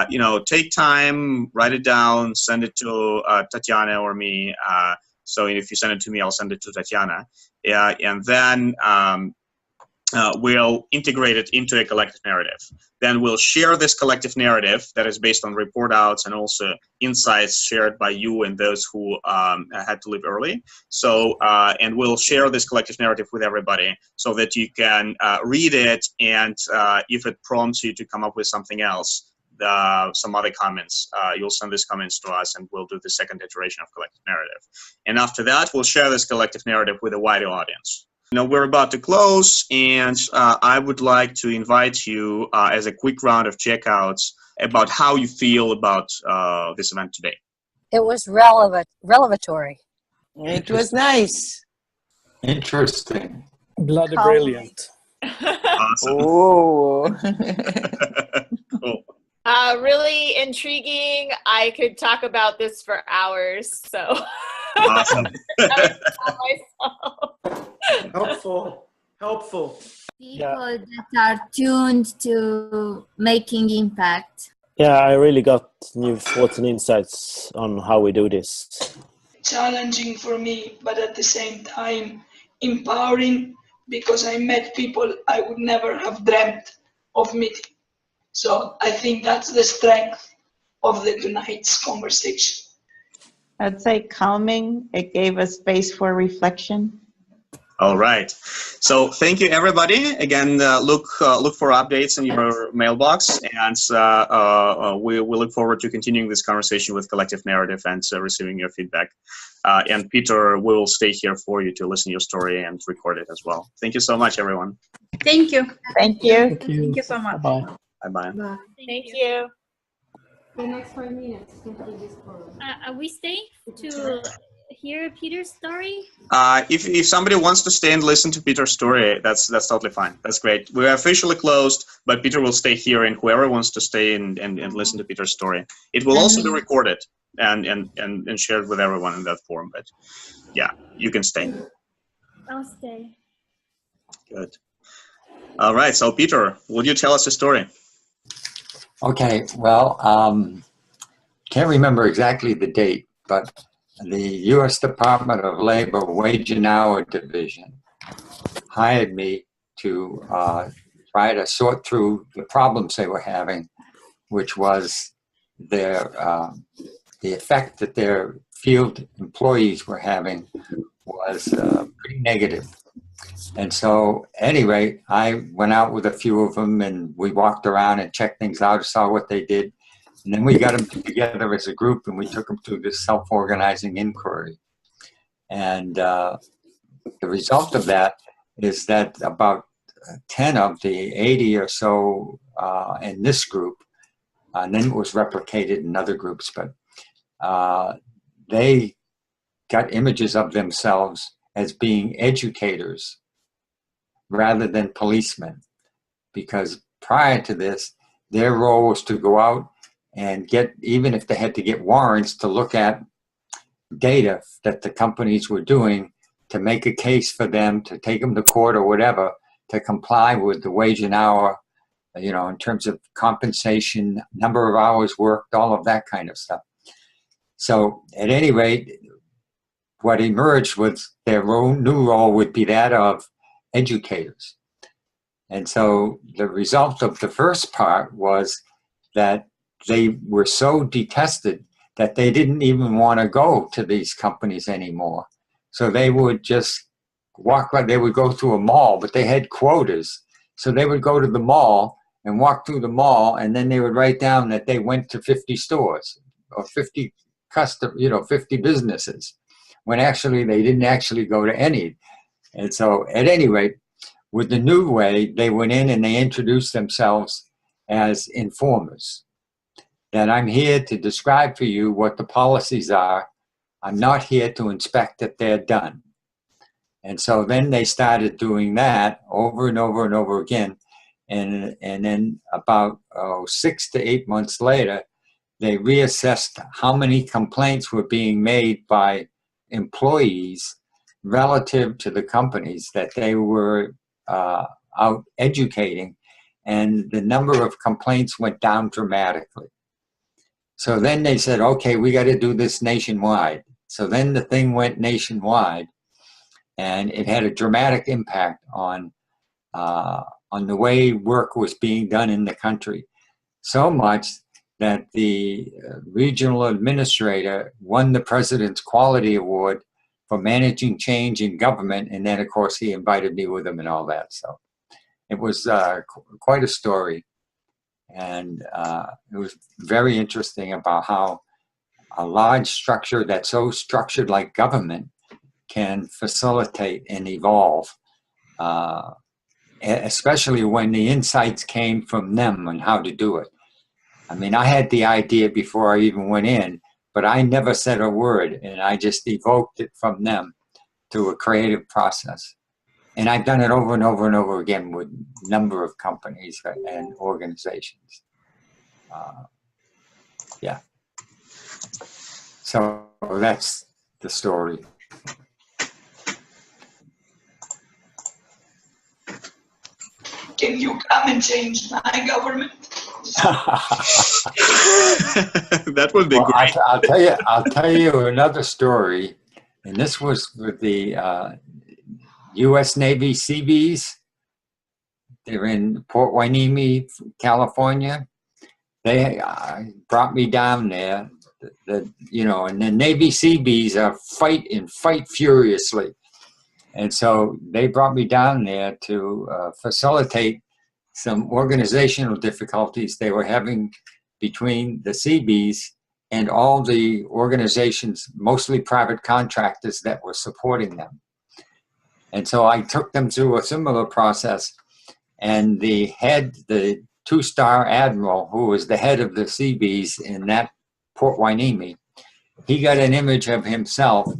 You know, take time, write it down, send it to Tatiana or me. So if you send it to me, I'll send it to Tatiana. And then we'll integrate it into a collective narrative. Then we'll share this collective narrative that is based on report outs and also insights shared by you and those who had to leave early. So, and we'll share this collective narrative with everybody so that you can read it, and if it prompts you to come up with something else, some other comments, you'll send these comments to us and we'll do the second iteration of collective narrative. And after that, we'll share this collective narrative with a wider audience. Now we're about to close, and I would like to invite you as a quick round of checkouts about how you feel about this event today. It was revelatory. It was nice. Interesting. Bloody brilliant. Awesome. Oh. Cool. Really intriguing. I could talk about this for hours. So Awesome. Helpful. People that are tuned to making impact. Yeah, I really got new thoughts and insights on how we do this. Challenging for me, but at the same time empowering, because I met people I would never have dreamt of meeting. So I think that's the strength of tonight's conversation. I'd say calming. It gave us space for reflection. All right. So thank you, everybody. Again, look for updates in your mailbox, and we look forward to continuing this conversation with Collective Narrative and receiving your feedback. And Peter will stay here for you to listen to your story and record it as well. Thank you so much, everyone. Thank you. Thank you. Thank you. Thank you so much. Bye-bye. Bye-bye. Thank you. The next 5 minutes. Are we staying to hear Peter's story? If somebody wants to stay and listen to Peter's story, that's totally fine. That's great. We're officially closed, but Peter will stay here, and whoever wants to stay and listen to Peter's story. It will also be recorded and shared with everyone in that forum. But yeah, you can stay. I'll stay. Good. All right. So Peter, would you tell us a story? Okay, well, can't remember exactly the date, but the U.S. Department of Labor Wage and Hour Division hired me to try to sort through the problems they were having, which was their the effect that their field employees were having was pretty negative. And so, anyway, I went out with a few of them, and we walked around and checked things out, saw what they did. And then we got them together as a group, and we took them through this self-organizing inquiry. And the result of that is that about 10 of the 80 or so in this group, and then it was replicated in other groups, but they got images of themselves as being educators rather than policemen, because prior to this, their role was to go out and get, even if they had to get warrants, to look at data that the companies were doing to make a case for them, to take them to court or whatever, to comply with the wage and hour, you know, in terms of compensation, number of hours worked, all of that kind of stuff. So at any rate, what emerged was their new role would be that of educators. And so the result of the first part was that they were so detested that they didn't even want to go to these companies anymore. So they would just walk, they would go through a mall, but they had quotas. So they would go to the mall and walk through the mall, and then they would write down that they went to 50 stores or 50 50 businesses, when actually they didn't actually go to any. And so at any rate, with the new way, they went in and they introduced themselves as informers. That I'm here to describe for you what the policies are. I'm not here to inspect that they're done. And so then they started doing that over and over and over again. And then about 6 to 8 months later, they reassessed how many complaints were being made by employees relative to the companies that they were out educating, and the number of complaints went down dramatically. So then they said, okay, we got to do this nationwide. So then the thing went nationwide, and it had a dramatic impact on the way work was being done in the country. So much that the regional administrator won the President's Quality Award for managing change in government, and then of course he invited me with him and all that. So it was quite a story, and it was very interesting about how a large structure that's so structured like government can facilitate and evolve, especially when the insights came from them on how to do it. I mean, I had the idea before I even went in, but I never said a word, and I just evoked it from them through a creative process. And I've done it over and over and over again with a number of companies and organizations. Yeah. So that's the story. Can you come and change my government? That would be well, great. I'll tell you another story, and this was with the U.S. Navy Seabees. They're in Port Hueneme, California. They brought me down there. And the Navy Seabees fight furiously, and so they brought me down there to facilitate some organizational difficulties they were having between the Seabees and all the organizations, mostly private contractors that were supporting them. And so I took them through a similar process, and the two-star admiral, who was the head of the Seabees in that Port Hueneme, he got an image of himself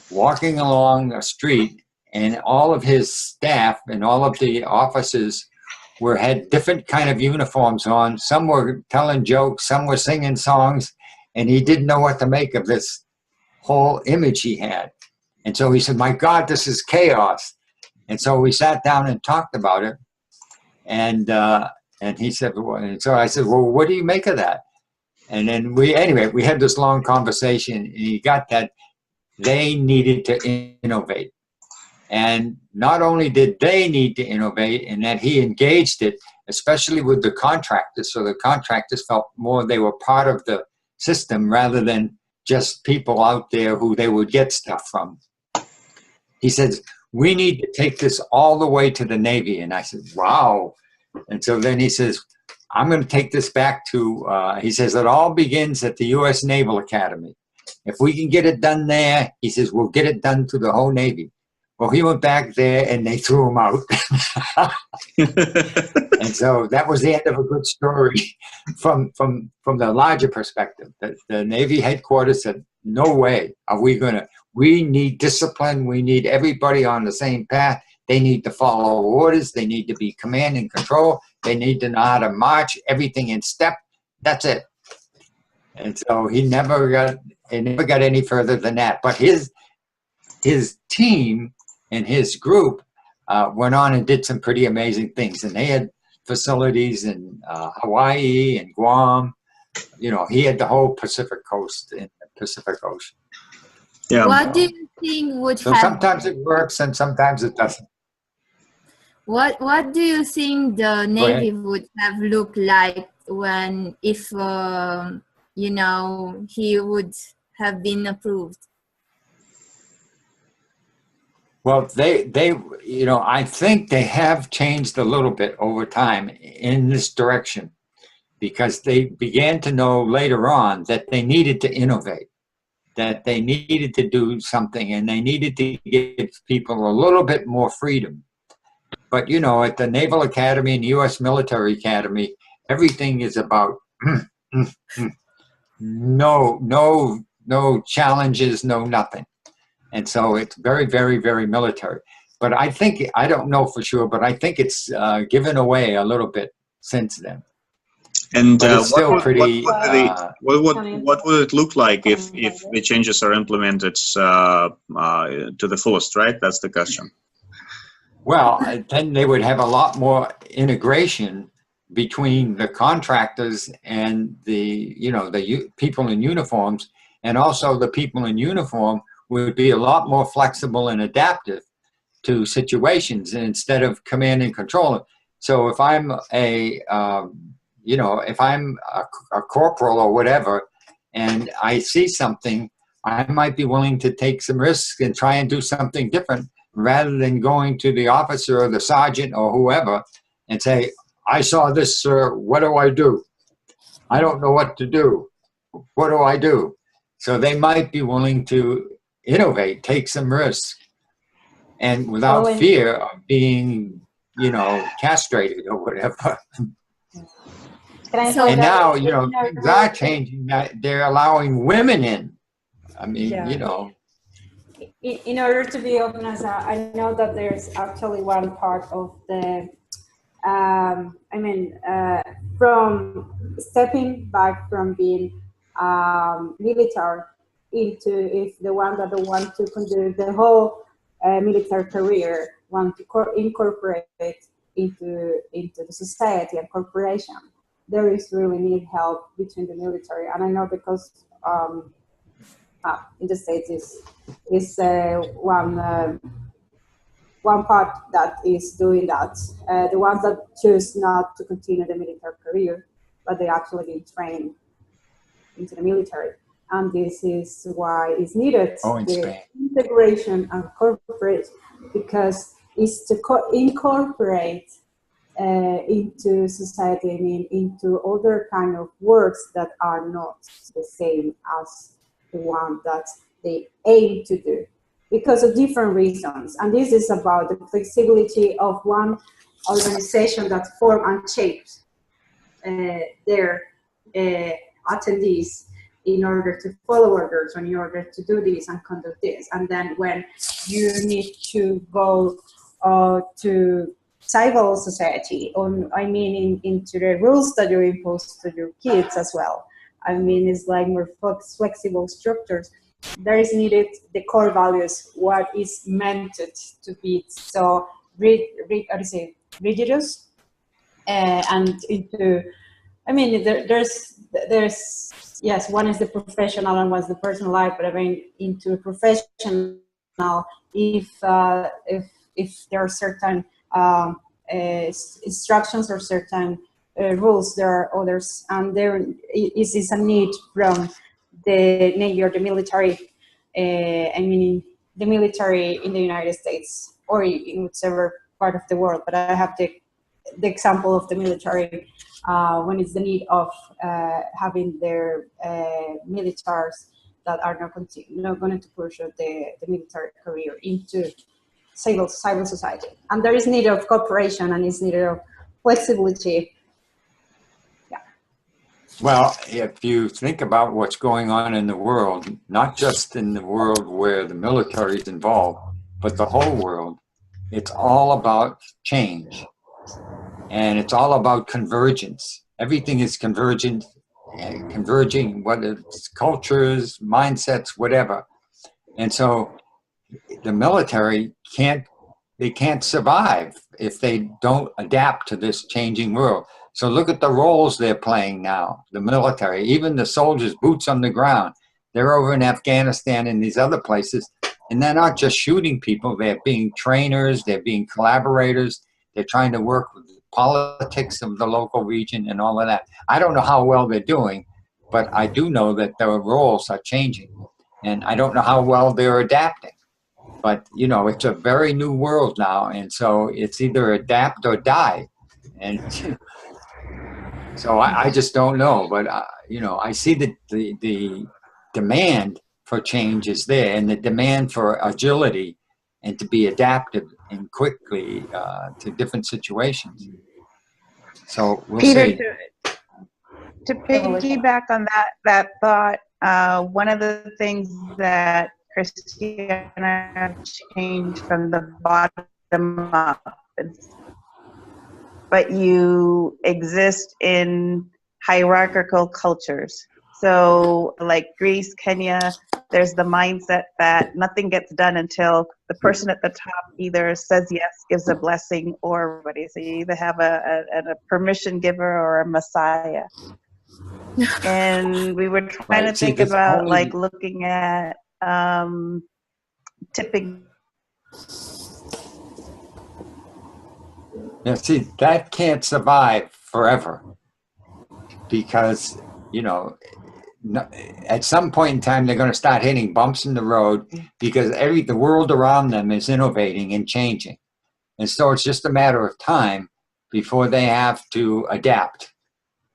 walking along a street, and all of his staff and all of the officers had different kind of uniforms on. Some were telling jokes, some were singing songs, and he didn't know what to make of this whole image he had. And so he said, "My God, this is chaos." And so we sat down and talked about it. And he said, and so I said, "Well, what do you make of that?" And then we had this long conversation, and he got that they needed to innovate. And not only did they need to innovate, and that he engaged it, especially with the contractors, so the contractors felt more they were part of the system rather than just people out there who they would get stuff from. He says, "We need to take this all the way to the Navy." And I said, "Wow." And so then he says, "I'm going to take this back to," he says, "it all begins at the U.S. Naval Academy. If we can get it done there," he says, "we'll get it done to the whole Navy." Well, he went back there and they threw him out. And so that was the end of a good story from the larger perspective. The Navy headquarters said, "No way are we going to, we need discipline. We need everybody on the same path. They need to follow orders. They need to be command and control. They need to know how to march, everything in step. That's it." And so he never got any further than that. But his team and his group went on and did some pretty amazing things. And they had facilities in Hawaii and Guam. He had the whole Pacific coast in the Pacific Ocean. Yeah. What do you think would So happen? sometimes it works and sometimes it doesn't. What do you think the Navy would have looked like if he would have been approved? Well, I think they have changed a little bit over time in this direction, because they began to know later on that they needed to innovate, that they needed to do something, and they needed to give people a little bit more freedom. But, at the Naval Academy and the U.S. Military Academy, everything is about no challenges, no nothing. And so it's very, very, very military. But I don't know for sure, but I think it's given away a little bit since then. And but it's still pretty. What would it look like if the changes are implemented to the fullest, right? That's the question. Well, then they would have a lot more integration between the contractors and the people in uniforms, and also the people in uniform would be a lot more flexible and adaptive to situations instead of command and control. So if I'm if I'm a corporal or whatever, and I see something, I might be willing to take some risks and try and do something different rather than going to the officer or the sergeant or whoever and say, "I saw this, sir, what do I do? I don't know what to do. What do I do?" So they might be willing to innovate, take some risks, and without fear of being, castrated or whatever. So and now, things are changing. That they're allowing women in. I mean, In order to be open, I know that there's actually one part of the, from stepping back from being military into, if the one that don't want to conduct the whole military career want to incorporate into the society and corporation, there is really need help between the military. And I know because in the States is one part that is doing that. The ones that choose not to continue the military career, but they actually get trained into the military. And this is why it's needed, the integration and corporate, because it's to incorporate into society, I mean, into other kind of works that are not the same as the one that they aim to do, because of different reasons. And this is about the flexibility of one organization that form and shapes their attendees in order to follow orders, or in order to do this and conduct this. And then when you need to go to civil society, into the rules that you impose to your kids as well. I mean, it's like more flexible structures. There is needed the core values, what is meant to be so rigorous, and into, I mean, there's yes, one is the professional and one is the personal life, but I mean, into professional, if there are certain instructions or certain rules, there are others, and there is a need from the Navy or the military, I mean, the military in the United States or in whichever part of the world. But I have the example of the military when it's the need of having their militaries that are not going to pursue the military career into civil society. And there is need of cooperation, and is needed of flexibility. Yeah. Well, if you think about what's going on in the world, not just in the world where the military is involved, but the whole world, it's all about change. And it's all about convergence. Everything is convergent, converging, whether it's cultures, mindsets, whatever. And so the military can't survive if they don't adapt to this changing world. So look at the roles they're playing now, the military, even the soldiers, boots on the ground. They're over in Afghanistan and these other places, and they're not just shooting people, they're being trainers, they're being collaborators, they're trying to work with the politics of the local region and all of that. I don't know how well they're doing, but I do know that their roles are changing, and I don't know how well they're adapting. But, you know, it's a very new world now, and so it's either adapt or die. And so I just don't know. But, you know, I see that the demand for change is there, and the demand for agility and to be adaptive and quickly to different situations. So we'll Peter, see. to piggyback on that thought, one of the things that Christiana changed from the bottom up, but you exist in hierarchical cultures. So like Greece, Kenya, there's the mindset that nothing gets done until the person at the top either says yes, gives a blessing, or what do you say? You either have a permission giver or a messiah. And we were trying to think about like looking at tipping. Yeah, see, that can't survive forever because, you know, at some point in time, they're going to start hitting bumps in the road because the world around them is innovating and changing. And so it's just a matter of time before they have to adapt.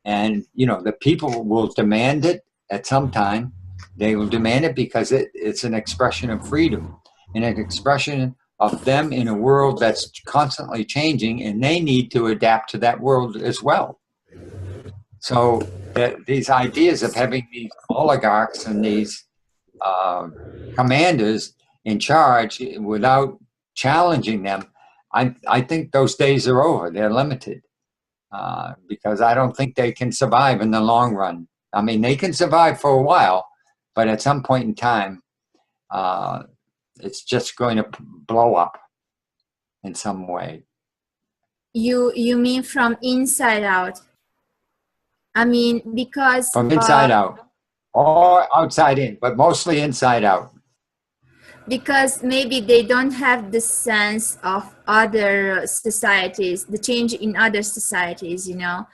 And, you know, the people will demand it at some time. They will demand it because it's an expression of freedom and an expression of them in a world that's constantly changing, and they need to adapt to that world as well. So these ideas of having these oligarchs and these commanders in charge without challenging them, I think those days are over. They're limited. because I don't think they can survive in the long run. I mean, they can survive for a while, but at some point in time, it's just going to blow up in some way. You mean from inside out? I mean, because From inside out, or outside in, but mostly inside out. Because maybe they don't have the sense of other societies, the change in other societies, you know,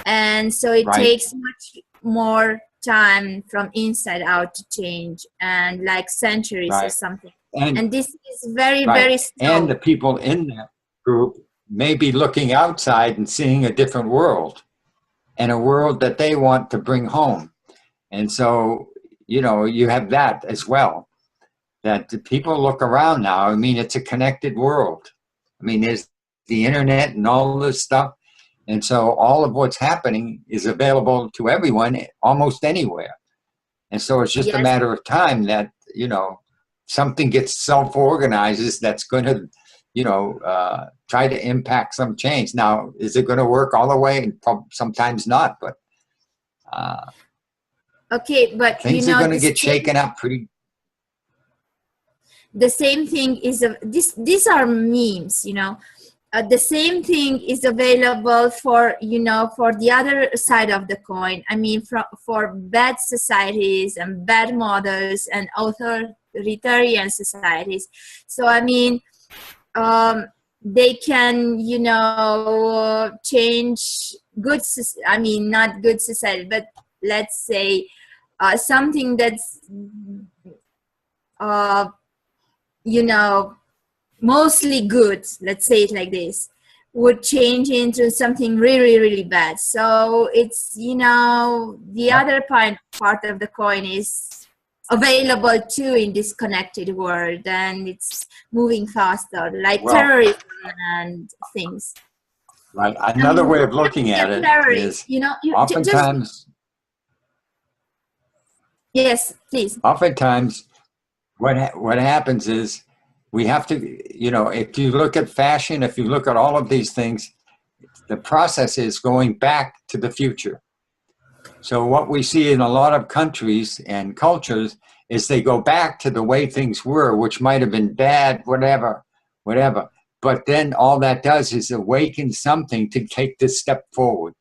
and so it takes much more time from inside out to change, and like centuries or something. And this is very, very slow. And the people in that group may be looking outside and seeing a different world, and a world that they want to bring home. And so, you know, you have that as well, that the people look around now. I mean, it's a connected world. I mean, there's the internet and all this stuff. And so all of what's happening is available to everyone almost anywhere. And so it's just a matter of time that, you know, something gets self-organizes that's going to, you know, try to impact some change. Now, is it going to work all the way? Sometimes not, but okay, but things are going to get shaken up pretty. The same thing is these are memes, you know. The same thing is available for, you know, for the other side of the coin. I mean, for bad societies and bad models and authoritarian societies. So I mean, they can, you know, change good. I mean, not good society, but let's say something that's, you know, mostly good, let's say it like this, would change into something really, really bad. So it's, you know, the other part of the coin is available too in this connected world, and it's moving faster, like terrorism and things. Right. Another way of looking at it is, you know, oftentimes. Yes, please. Oftentimes, what happens is, we have to, you know, if you look at fashion, if you look at all of these things, the process is going back to the future. So what we see in a lot of countries and cultures is they go back to the way things were, which might have been bad, whatever. But then all that does is awaken something to take this step forward.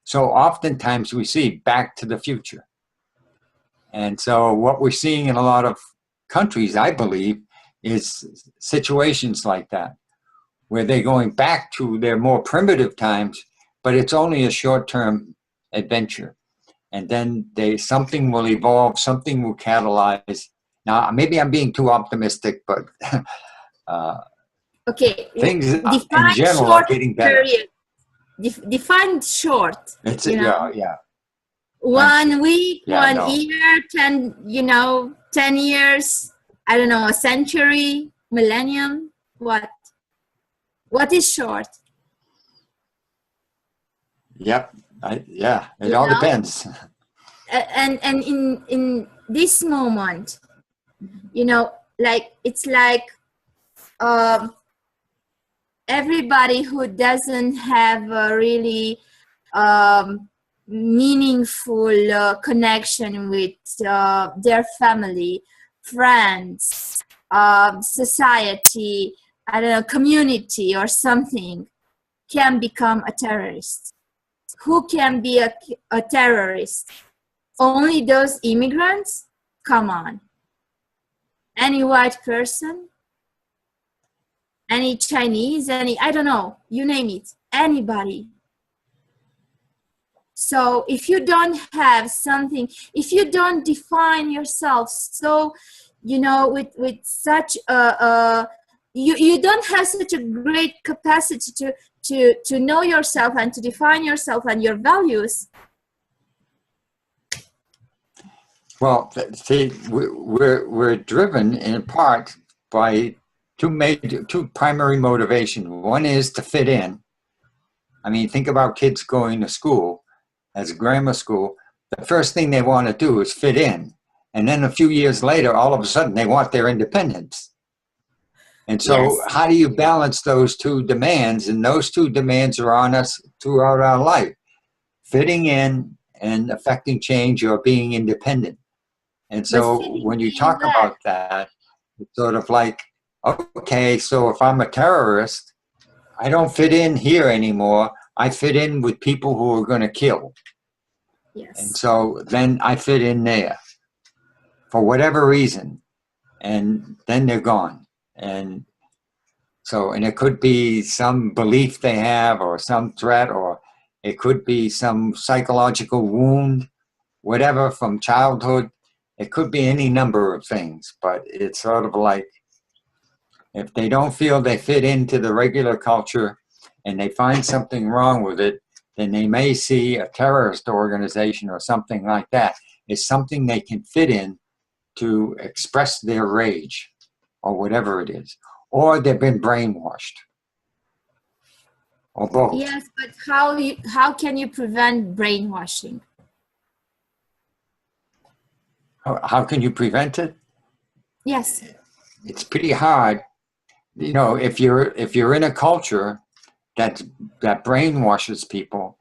So oftentimes we see back to the future. And so what we're seeing in a lot of countries, I believe, is situations like that, where they're going back to their more primitive times, but it's only a short-term adventure. And then something will evolve, something will catalyze. Now, maybe I'm being too optimistic, but okay, things in general are getting better. Define short. It's yeah. 1 week, 1 year, 10, you know, 10 years. I don't know, a century, millennium, what? What is short? Yep, it all depends. And in this moment, you know, like, it's like everybody who doesn't have a really meaningful connection with their family, friends, society, I don't know, community or something, can become a terrorist. Who can be a terrorist? Only those immigrants? Come on. Any white person? Any Chinese? I don't know, you name it, anybody. So if you don't have something, if you don't define yourself, so, you know, with such you don't have such a great capacity to know yourself and to define yourself and your values. Well, see, we're driven in part by two primary motivations. One is to fit in. I mean, think about kids going to school. As grammar school, the first thing they want to do is fit in. And then a few years later, all of a sudden, they want their independence. And so Yes. how do you balance those two demands? And those two demands are on us throughout our life, fitting in and affecting change or being independent. And But so fitting when you in talk where? about that, it's sort of like, okay, so if I'm a terrorist, I don't fit in here anymore. I fit in with people who are going to kill. And Yes. so then I fit in there for whatever reason. And then they're gone. And so, and it could be some belief they have or some threat, or it could be some psychological wound, whatever from childhood. It could be any number of things, but it's sort of like if they don't feel they fit into the regular culture and they find something wrong with it, then they may see a terrorist organization or something like that as something they can fit in to express their rage or whatever it is. Or they've been brainwashed. Or both. Yes, but how can you prevent brainwashing? How can you prevent it? Yes. It's pretty hard. You know, if you're in a culture that brainwashes people,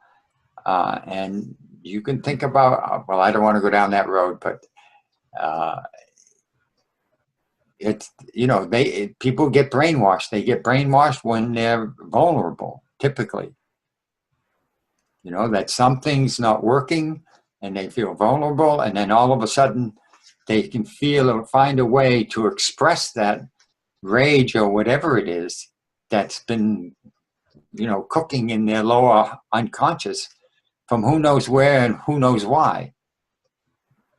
and you can think about, well, I don't want to go down that road, but it's, you know, people get brainwashed. They get brainwashed when they're vulnerable, typically. You know, that something's not working and they feel vulnerable, and then all of a sudden they can feel or find a way to express that rage or whatever it is that's been, you know, cooking in their lower unconscious from who knows where and who knows why.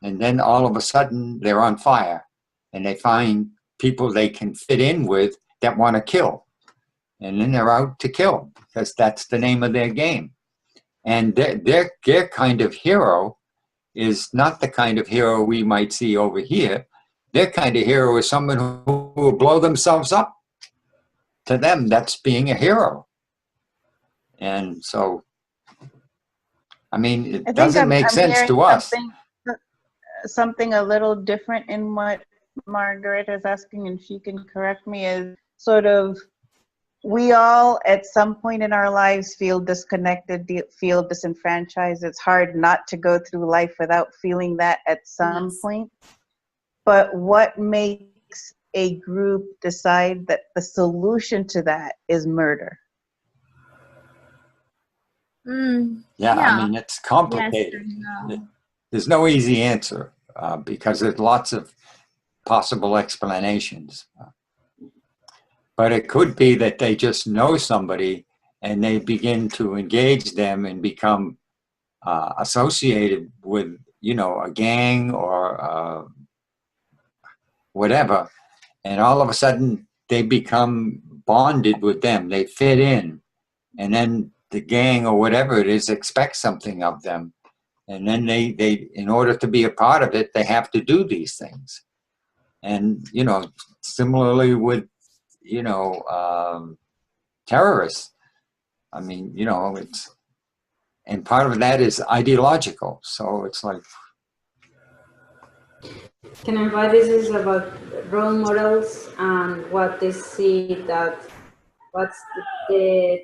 And then all of a sudden they're on fire and they find people they can fit in with that want to kill. And then they're out to kill because that's the name of their game. And their kind of hero is not the kind of hero we might see over here. Their kind of hero is someone who will blow themselves up. To them, that's being a hero. And so, I mean, it doesn't make sense to us. Something a little different in what Margaret is asking, and she can correct me, is sort of, we all at some point in our lives feel disconnected, feel disenfranchised. It's hard not to go through life without feeling that at some point. But what makes a group decide that the solution to that is murder? Yeah, I mean, it's complicated. Yes, There's no easy answer because there's lots of possible explanations. But it could be that they just know somebody and they begin to engage them and become associated with, you know, a gang or whatever. And all of a sudden they become bonded with them. They fit in. And then the gang or whatever it is expects something of them. And then they in order to be a part of it, they have to do these things. And, you know, similarly with, you know, terrorists. I mean, you know, it's, and part of that is ideological. So it's like. Can I invite this is about role models and what they see that, what's the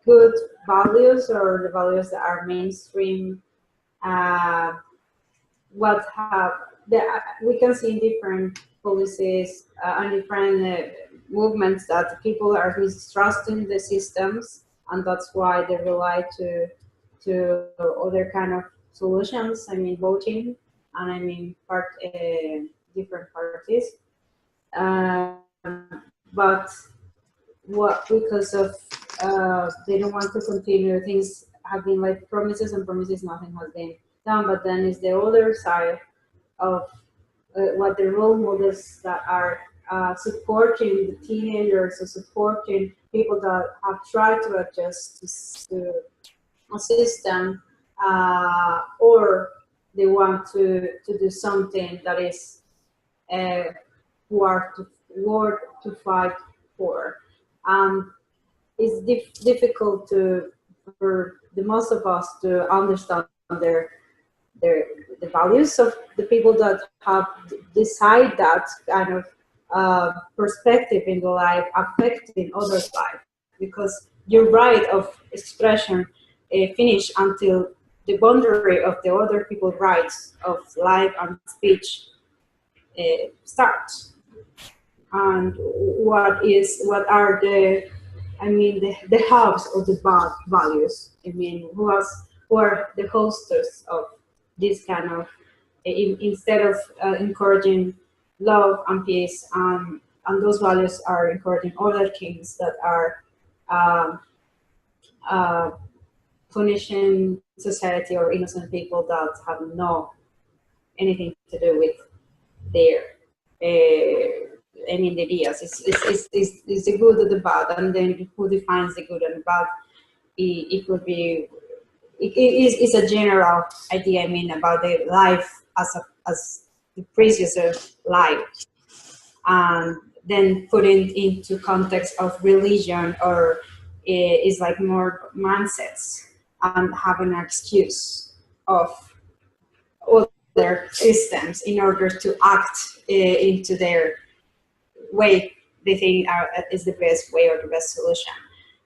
good values or the values that are mainstream, what have, we can see in different policies and different movements that people are mistrusting the systems, and that's why they rely to other kind of solutions. I mean, voting, and I mean different parties. But what, because of they don't want to continue, things have been like promises and promises, nothing has been done. But then is the other side of what the role models that are supporting the teenagers or supporting people that have tried to adjust to a system, or they want to do something that is war to fight for. It's difficult for the most of us to understand the values of the people that have decide that kind of perspective in the life affecting others' life, because your right of expression finish until the boundary of the other people's rights of life and speech starts. And what are the, I mean, the hubs of the bad values? I mean, who are the hostess of this kind of, instead of encouraging love and peace, and those values are encouraging other things that are punishing society or innocent people that have no anything to do with their I mean, the ideas. It's the good or the bad, and then who defines the good and the bad? It could be. It's a general idea. I mean, about the life as the precious of life, and then putting into context of religion, or is like more mindsets and having an excuse of other systems in order to act into their way they think is the best way or the best solution,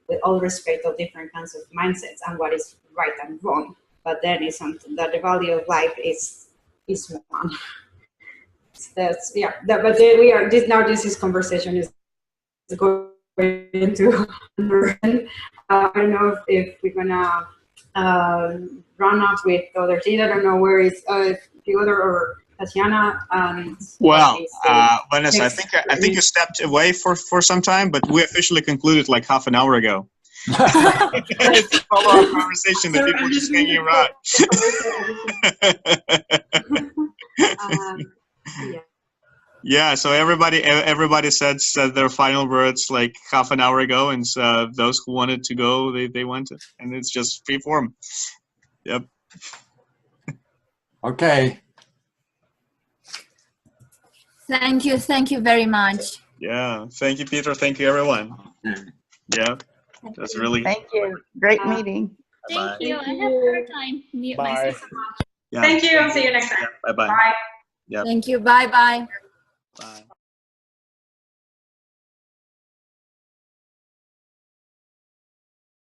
with all respect of different kinds of mindsets and what is right and wrong. But then it's something that the value of life is one. That's but then we are this conversation is going into I don't know if we're gonna run up with other things. I don't know where is the other or Tatiana. Well, Vanessa, I think you stepped away for some time, but we officially concluded like half an hour ago. It's a follow-up conversation that people are just hanging around. Yeah, so everybody said their final words like half an hour ago, and so those who wanted to go, they went, and it's just free form. Yep. Okay. Thank you very much. Yeah, thank you, Peter. Thank you, everyone. Yeah, that's really. Thank you. Great meeting. Thank you. I have a hard time mute myself. Yeah. Thank you. See you next time. Yeah, bye-bye. Bye. Yep. Thank you. Bye-bye. Bye.